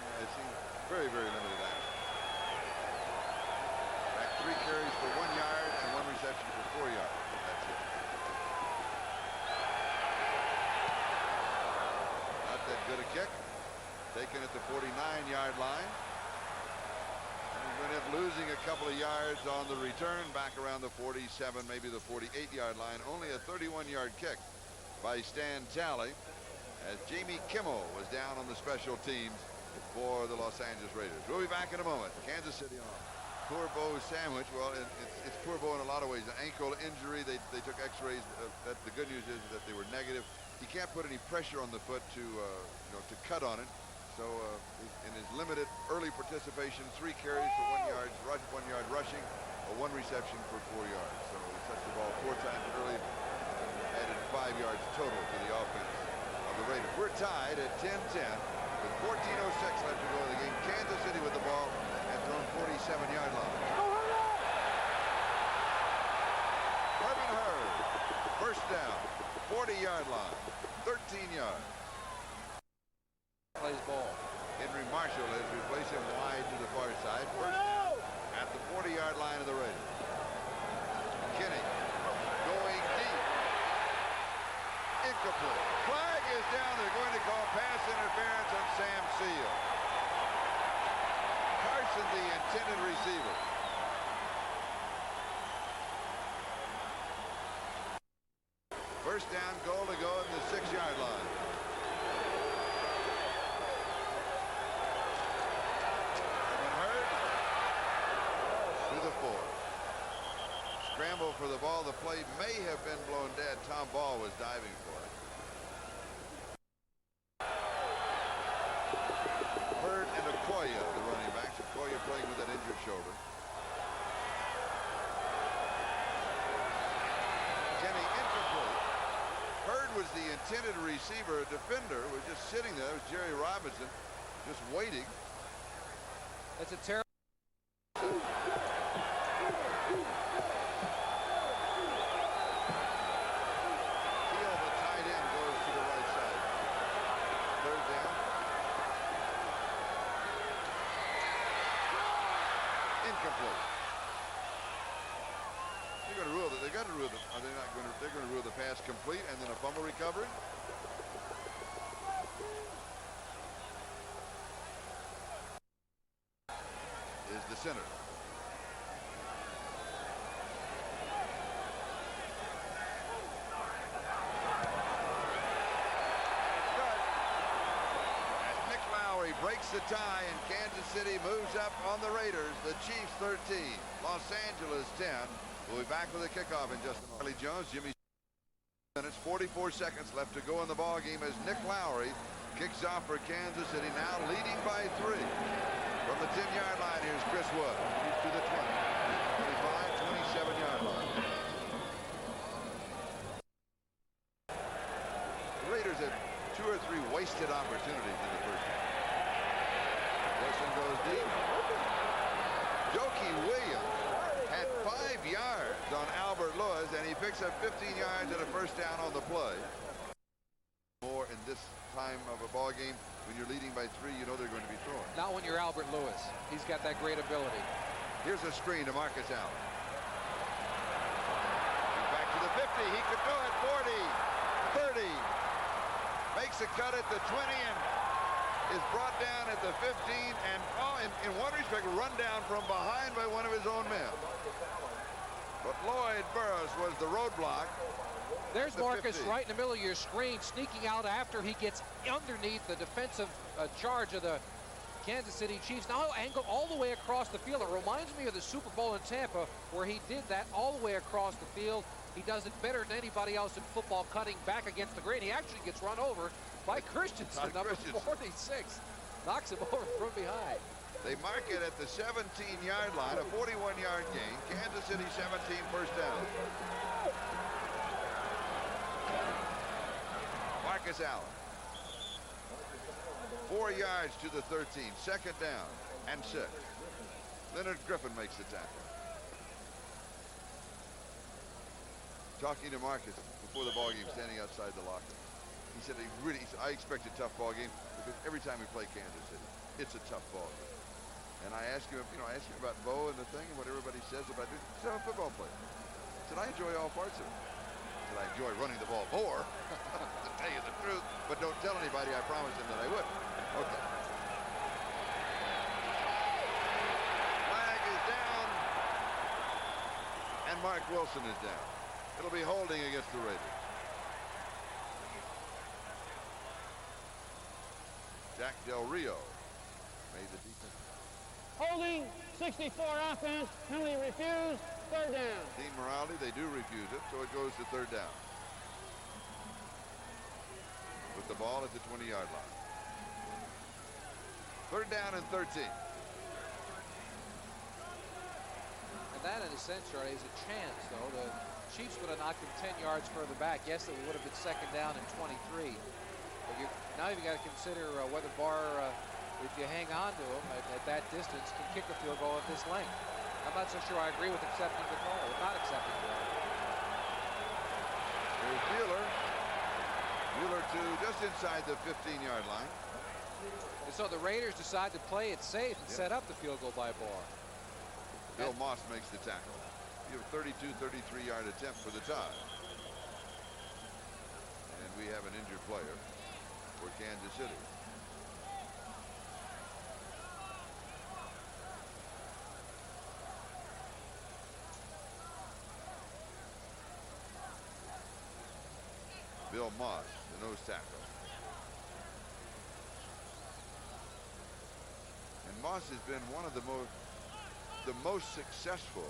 very limited action. Back 3 carries for 1 yard and 1 reception for 4 yards. That's it. Not that good a kick. Taken at the 49-yard line. And we end up losing a couple of yards on the return back around the 47, maybe the 48-yard line. Only a 31-yard kick by Stan Talley as Jamie Kimmel was down on the special teams for the Los Angeles Raiders. We'll be back in a moment. Kansas City on. Poor Bo sandwich. Well, it's poor Bo in a lot of ways. An ankle injury. They took x-rays. The good news is that they were negative. He can't put any pressure on the foot to cut on it. So in his limited early participation, 3 carries for 1 yard, 1 yard rushing, 1 reception for 4 yards. So he touched the ball 4 times early, added 5 yards total to the offense of the Raiders. We're tied at 10-10 with 14:06 left to go in the game. Kansas City with the ball at their own 47-yard line. Marvin Hurd, 1st down, 40-yard line, 13 yards. Plays ball. Henry Marshall has replaced him wide to the far side. 1st down at the 40-yard line of the Raiders. Kinney going deep. Incomplete. Flag is down. They're going to call pass interference on Sam Seal. Carson, the intended receiver. First down, goal to go at the 6-yard line. Scramble for the ball. The play may have been blown dead. Tom Ball was diving for it. playing with that injured shoulder. Jimmy incomplete. Hurd was the intended receiver. A defender was just sitting there. It was Jerry Robinson just waiting. That's a terrible. They're going to rule the pass complete and then a fumble recovery. Is the center. As Nick Lowry breaks the tie and Kansas City moves up on the Raiders. The Chiefs 13, Los Angeles 10. We'll be back with a kickoff in just a moment. Charlie Jones, Jimmy. Minutes, 44 seconds left to go in the ball game as Nick Lowry kicks off for Kansas City, now leading by 3. From the 10-yard line, here's Chris Wood. He's to the 20, 25, 27-yard line. The Raiders have 2 or 3 wasted opportunities in the first half. Wilson goes deep. Jokey Williams had 5 yards on Albert Lewis, and he picks up 15 yards and a first down on the play. More in this time of a ball game, when you're leading by 3, you know they're going to be throwing. Not when you're Albert Lewis. He's got that great ability. Here's a screen to Marcus Allen. Back to the 50. He could do it. 40, 30. Makes a cut at the 20 and is brought down at the 15, and in one respect run down from behind by one of his own men. But Lloyd Burris was the roadblock. There's Marcus 50. Right in the middle of your screen, sneaking out after he gets underneath the defensive charge of the Kansas City Chiefs. Now angle all the way across the field. It reminds me of the Super Bowl in Tampa, where he did that all the way across the field. He does it better than anybody else in football, cutting back against the grain. He actually gets run over by Christensen, number 46. Knocks him over from behind. They mark it at the 17-yard line, a 41-yard gain. Kansas City 17, first down. Marcus Allen. 4 yards to the 13, second down and 6. Leonard Griffin makes the tackle. Talking to Marcus before the ball game, standing outside the locker. He said, I expect a tough ball game because every time we play Kansas City, it's a tough ball game. And I asked him, I asked him about Bo and the thing and what everybody says about it. He's a football player. I said, I enjoy all parts of it. I said, I enjoy running the ball more, to tell you the truth, but don't tell anybody. I promised him that I would. Okay. Flag is down, and Mark Wilson is down. It'll be holding against the Raiders. Jack Del Rio made the defense. Holding, 64 offense, penalty refused, third down. Dean Morality, they do refuse it, so it goes to third down. With the ball at the 20-yard line. Third down and 13. And that, in a sense, Charlie, is a chance, though. The Chiefs would have knocked him 10 yards further back. Yes, it would have been second down and 23. But now you've got to consider whether Barr, if you hang on to him at that distance, can kick a field goal at this length. I'm not so sure I agree with accepting the call, or not accepting the call. Here's Bueller. Bueller to just inside the 15-yard line. And so the Raiders decide to play it safe and set up the field goal by Barr. Bill Moss makes the tackle. You have a 32, 33-yard attempt for the tie. And we have an injured player for Kansas City. Bill Moss, the nose tackle. And Moss has been one of the most successful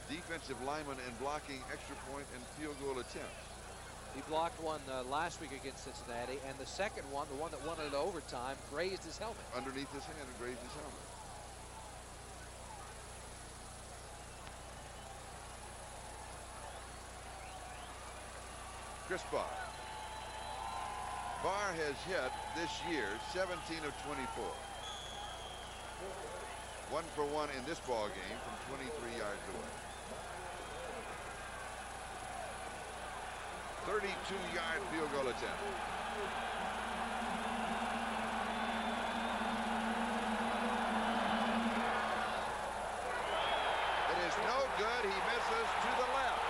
defensive linemen in blocking extra point and field goal attempts. He blocked one last week against Cincinnati, and the second one, the one that won it in overtime, grazed his helmet. Underneath his hand and grazed his helmet. Chris Barr. Barr has hit this year 17 of 24. 1 for 1 in this ball game from 23 yards away. 32-yard field goal attempt. It is no good. He misses to the left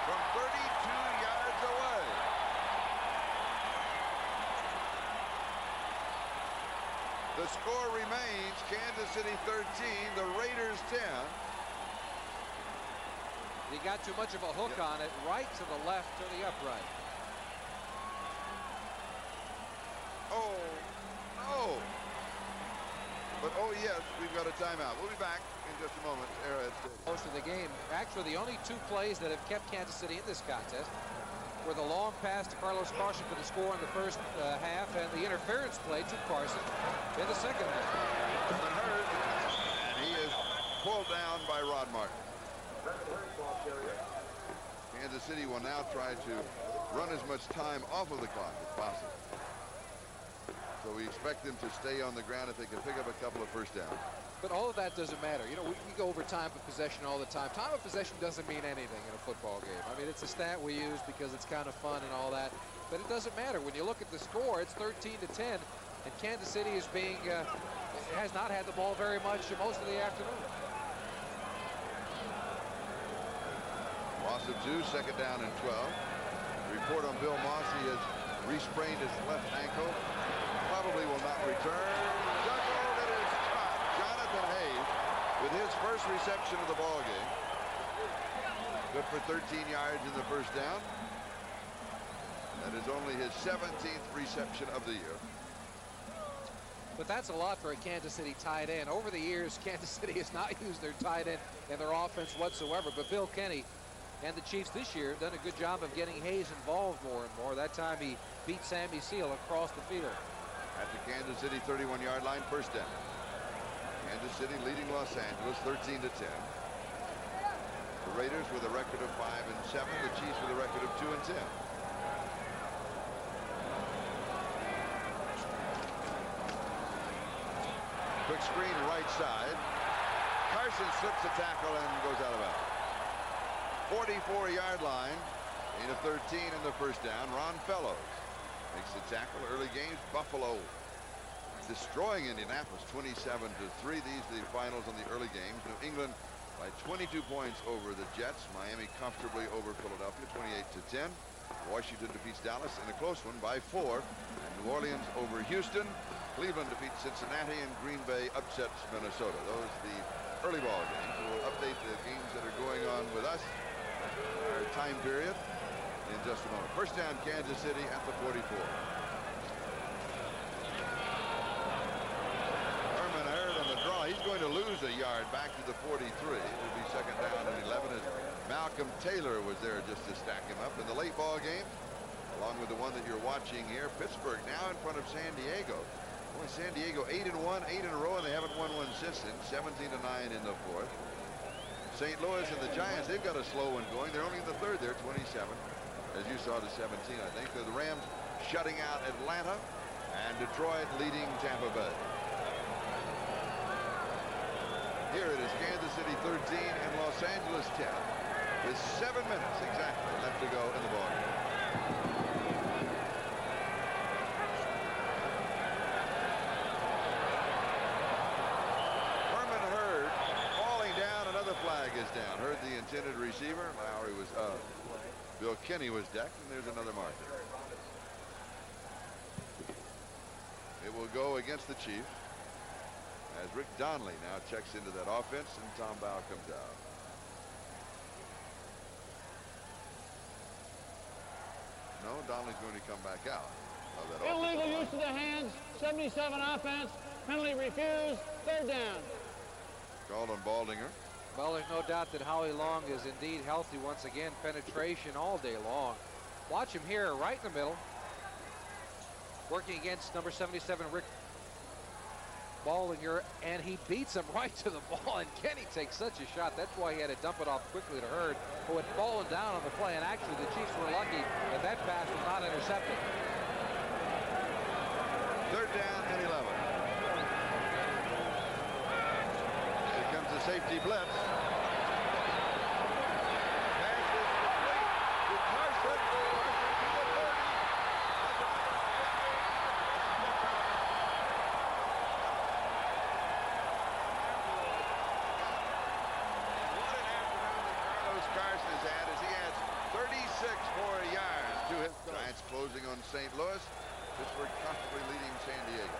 from 32 yards away. The score remains Kansas City 13, the Raiders 10. He got too much of a hook on it, right to the left to the upright. Oh, no. But, oh, yes, we've got a timeout. We'll be back in just a moment. Arrowhead Stadium. Most of the game. Actually, the only 2 plays that have kept Kansas City in this contest were the long pass to Carlos Carson for the score in the first half and the interference play to Carson in the second half. Hurd, and he is pulled down by Rod Martin. Kansas City will now try to run as much time off of the clock as possible. So we expect them to stay on the ground if they can pick up a couple of first downs. But all of that doesn't matter. You know, we go over time of possession all the time. Time of possession doesn't mean anything in a football game. I mean, it's a stat we use because it's kind of fun and all that. But it doesn't matter. When you look at the score, it's 13-10. And Kansas City is being, has not had the ball very much most of the afternoon. Loss of 2, second down and 12. Report on Bill Moss, he has re-sprained his left ankle. Probably will not return. Juggled, it is caught. Jonathan Hayes with his first reception of the ball game. Good for 13 yards in the first down. That is only his 17th reception of the year. But that's a lot for a Kansas City tight end. Over the years, Kansas City has not used their tight end in their offense whatsoever. But Bill Kenny and the Chiefs this year have done a good job of getting Hayes involved more and more. That time he beat Sammy Seal across the field. At the Kansas City 31-yard line, first down. Kansas City leading Los Angeles 13-10. The Raiders with a record of 5-7. The Chiefs with a record of 2-10. Quick screen right side. Carson slips a tackle and goes out of bounds. 44-yard line. Gain of 13 in the first down. Ron Fellows makes the tackle. Early games, Buffalo destroying Indianapolis 27-3. These are the finals on the early games. New England by 22 points over the Jets. Miami comfortably over Philadelphia 28-10. Washington defeats Dallas in a close one by 4. And New Orleans over Houston. Cleveland defeats Cincinnati, and Green Bay upsets Minnesota. Those are the early ball games. We'll update the games that are going on with us, our time period, in just a moment. First down, Kansas City at the 44. Herman Hurd on the draw. He's going to lose a yard back to the 43. It will be second down and 11 as Malcolm Taylor was there just to stack him up. In the late ball game, along with the one that you're watching here, Pittsburgh now in front of San Diego. Boy, San Diego 8-1, 8 in a row, and they haven't won one since then. 17-9 in the fourth. St. Louis and the Giants, they've got a slow one going. They're only in the third there, 27. As you saw, to 17, I think. The Rams shutting out Atlanta, and Detroit leading Tampa Bay. Here it is, Kansas City 13 and Los Angeles 10, with 7 minutes exactly left to go in the ball game. Flag is down. Heard the intended receiver. Lowry was up. Bill Kenny was decked, and there's another marker. It will go against the Chiefs as Rick Donnelly now checks into that offense, and Tom Bow comes out. No, Donnelly's going to come back out of that offense. Illegal use of the hands. 77 offense. Penalty refused. Third down. Called on Baldinger. Well, there's no doubt that Howie Long is indeed healthy once again. Penetration all day long. Watch him here, right in the middle. Working against number 77, Rick Ballinger, and he beats him right to the ball, and Kenny takes such a shot. That's why he had to dump it off quickly to Hurd, who had fallen down on the play, and actually the Chiefs were lucky that that pass was not intercepted. 3rd down and 11. Here comes the safety blitz. Pass is complete to Carson. Carson to the 30. What an afternoon that Carlos Carson has had as he adds 36 more yards to his Giants closing on St. Louis. Pittsburgh comfortably leading San Diego.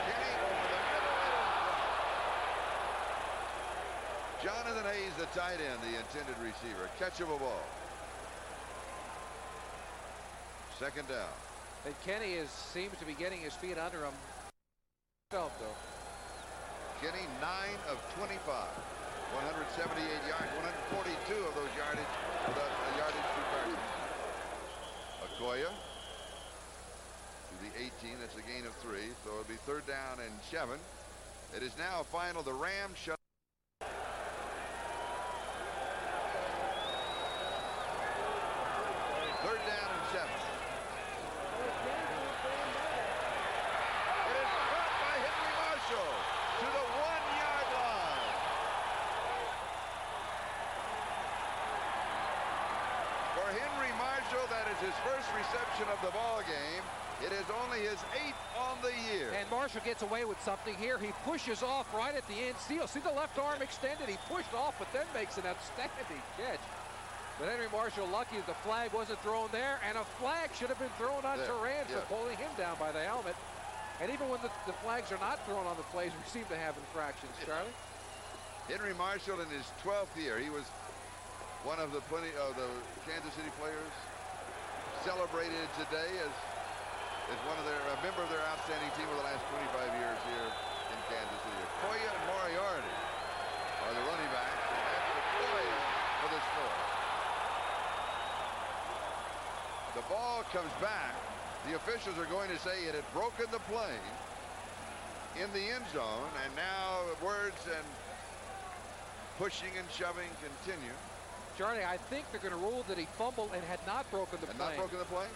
Kenny over the middle. Jonathan Hayes, the tight end, the intended receiver. Catchable ball. 2nd down. And Kenny seems to be getting his feet under him. Felt though. Kenny 9 of 25. 178 yards, 142 of those yardage to Carson. Okoye to the 18. That's a gain of 3. So it'll be 3rd down and 7. It is now final. The Rams shut. 3rd down and 7. It is caught by Henry Marshall to the 1-yard line. For Henry Marshall, that is his first reception of the ball game. It is only his 8th on the year. And Marshall gets away with something here. He pushes off right at the end. See the left arm extended. He pushed off, but then makes an outstanding catch. But Henry Marshall lucky that the flag wasn't thrown there, and a flag should have been thrown on Turan for pulling him down by the helmet. And even when the flags are not thrown on the plays, we seem to have infractions, Charlie. Henry Marshall in his 12th year, he was one of the Kansas City players celebrated today as one of a member of their outstanding team of the last 25 years here in Kansas City. Okoye and Moriarty are the running backs, and that's Okoye for the score. The ball comes back. The officials are going to say it had broken the play in the end zone, and now words and pushing and shoving continue. Charlie, I think they're going to rule that he fumbled and had not broken the play. Not broken the play?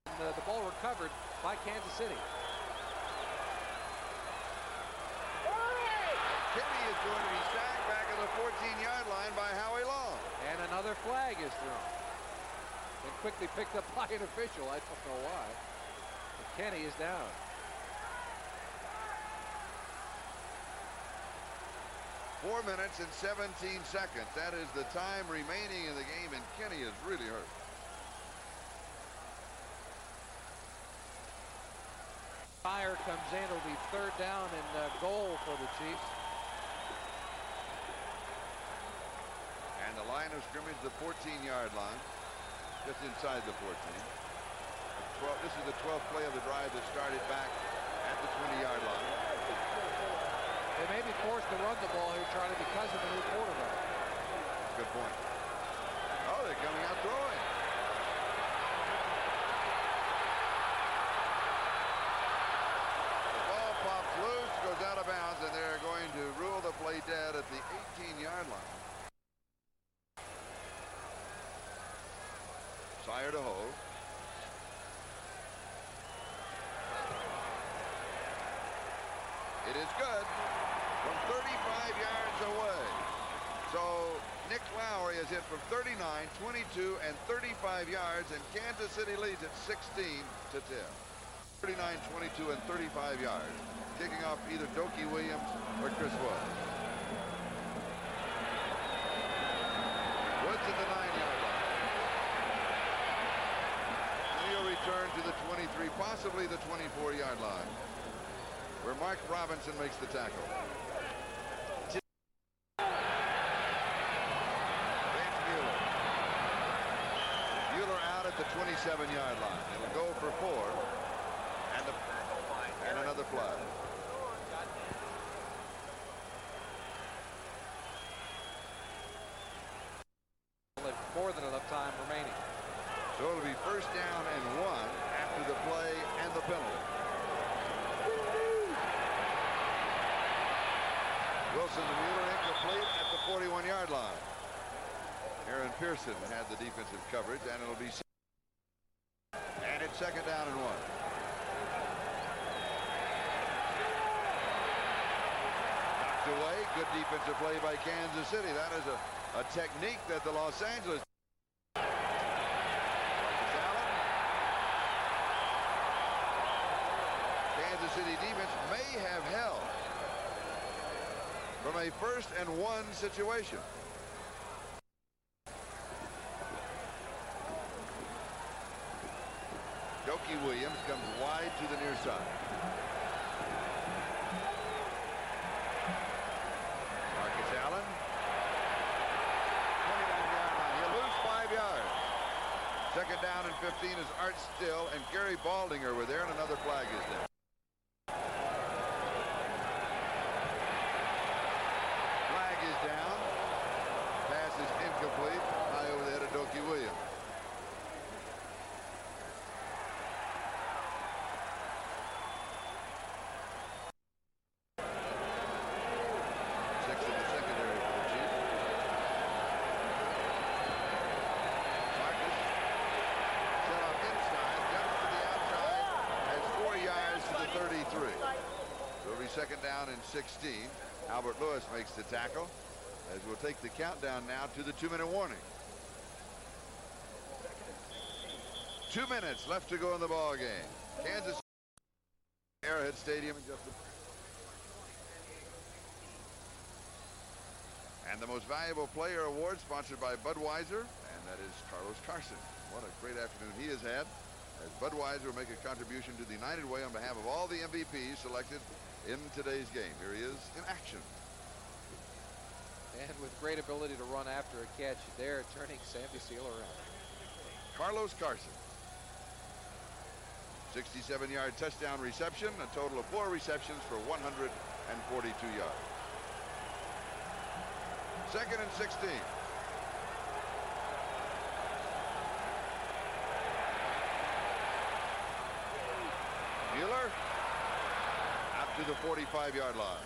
The ball recovered by Kansas City. Kenny is going to be sacked back at the 14-yard line by Howie Long. And another flag is thrown. And quickly picked up by an official. I don't know why. But Kenny is down. Four minutes and 17 seconds. That is the time remaining in the game, and Kenny is really hurt. Fire comes in. It'll be 3rd down and goal for the Chiefs. And the line of scrimmage, the 14-yard line, just inside the 14. This is the 12th play of the drive that started back at the 20-yard line. They may be forced to run the ball here, Charlie, because of the new quarterback. Good point. Oh, they're coming out throwing. The ball pops loose, goes out of bounds, and they're going to rule the play dead at the 18-yard line. Sire to hold. It is good from 35 yards away. So Nick Lowery is hit from 39, 22, and 35 yards, and Kansas City leads at 16-10. 39, 22, and 35 yards. Kicking off either Dokie Williams or Chris Woods. Woods at the 9-yard line. And he'll return to the 23, possibly the 24-yard line, where Mark Robinson makes the tackle. Vance Mueller. Mueller out at the 27-yard line. It'll go for 4 and another flag. More than enough time remaining. So it'll be first down and 1 after the play and the penalty. Wilson to Mueller, incomplete at the 41-yard line. Aaron Pearson had the defensive coverage, and it'll be second down and 1. Knocked away. Good defensive play by Kansas City. That is a technique that the Los Angeles Kansas City defense may have held from a 1st and 1 situation. Doki Williams comes wide to the near side. Marcus Allen. 29-yard line. He'll lose 5 yards. Second down and 15 as Art Still and Gary Baldinger were there, and another flag is there. Flag is down. Pass is incomplete. High over the head of Doki Williams. Second down and 16. Albert Lewis makes the tackle as we'll take the countdown now to the 2-minute warning. 2 minutes left to go in the ball game. Kansas Arrowhead Stadium in just and the most valuable player award sponsored by Budweiser, and that is Carlos Carson. What a great afternoon he has had as Budweiser will make a contribution to the United Way on behalf of all the MVPs selected in today's game. Here he is in action. And with great ability to run after a catch there, turning Sammy Seal around. Carlos Carson. 67-yard touchdown reception, a total of 4 receptions for 142 yards. Second and 16. Mueller out to the 45-yard line.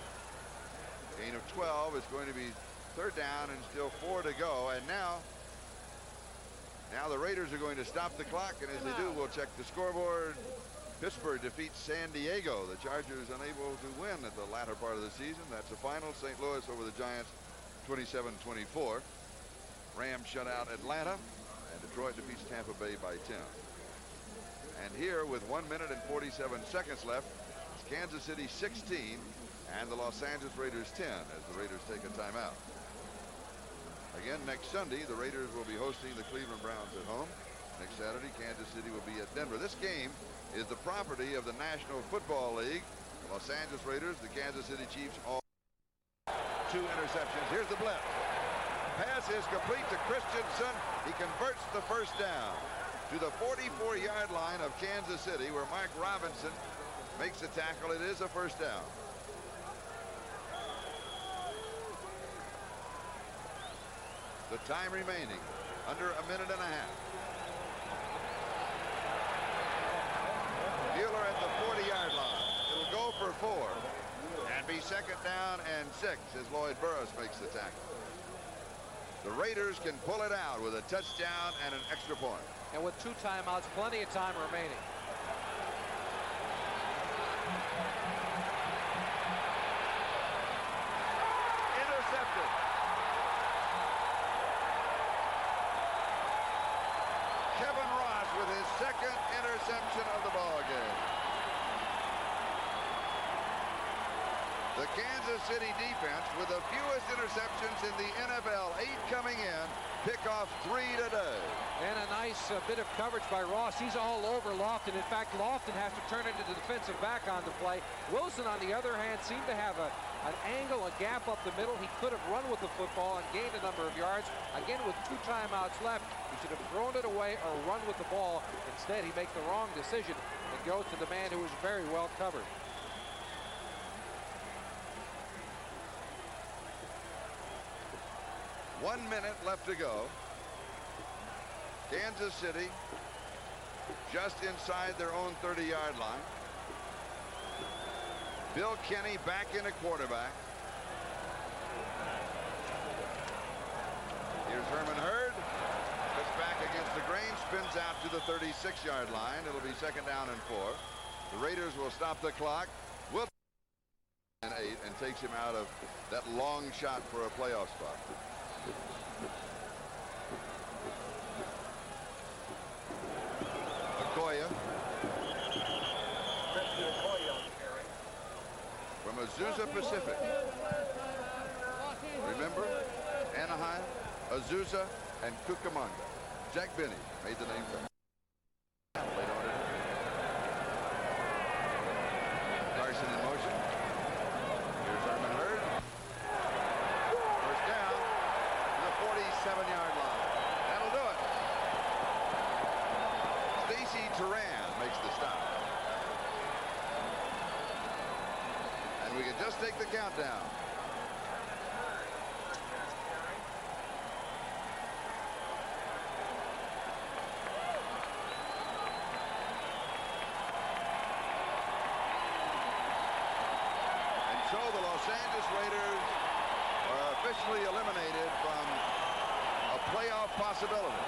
Gain of 12 is going to be third down and still 4 to go. And now the Raiders are going to stop the clock, and as they do, we'll check the scoreboard. Pittsburgh defeats San Diego. The Chargers unable to win at the latter part of the season. That's the final. St. Louis over the Giants 27-24. Rams shut out Atlanta, and Detroit defeats Tampa Bay by 10. And here with 1 minute and 47 seconds left, it's Kansas City 16 and the Los Angeles Raiders 10 as the Raiders take a timeout. Again, next Sunday, the Raiders will be hosting the Cleveland Browns at home. Next Saturday, Kansas City will be at Denver. This game is the property of the National Football League. The Los Angeles Raiders, the Kansas City Chiefs, all 2 interceptions. Here's the blitz. Pass is complete to Christensen. He converts the first down to the 44-yard line of Kansas City, where Mark Robinson makes the tackle. It is a first down. The time remaining under a minute and a half. Mueller at the 40-yard line. It'll go for 4 and be second down and 6 as Lloyd Burruss makes the tackle. The Raiders can pull it out with a touchdown and an extra point. And with 2 timeouts, plenty of time remaining. Intercepted. Kevin Ross with his second interception of the ball game. The Kansas City defense with the fewest interceptions in the NFL, 8 coming in, pick off 3 today. And a nice bit of coverage by Ross. He's all over Lofton. In fact, Lofton has to turn into the defensive back on the play. Wilson, on the other hand, seemed to have a an angle, a gap up the middle. He could have run with the football and gained a number of yards. Again, with 2 timeouts left, he should have thrown it away or run with the ball. Instead, he makes the wrong decision and goes to the man who was very well covered. One minute left to go. Kansas City just inside their own 30-yard line. Bill Kenny back in at quarterback. Here's Herman Hurd. Gets back against the grain, spins out to the 36-yard line. It'll be 2nd down and 4. The Raiders will stop the clock. Will 8 and takes him out of that long shot for a playoff spot. Okoye. From Azusa Pacific. Remember? Anaheim, Azusa, and Cucamonga. Jack Benny made the name for Carson in motion. Here's Herman Hurd. First down to the 47-yard line. That'll do it. Stacy Turan makes the stop. And we can just take the countdown. So the Los Angeles Raiders are officially eliminated from a playoff possibility.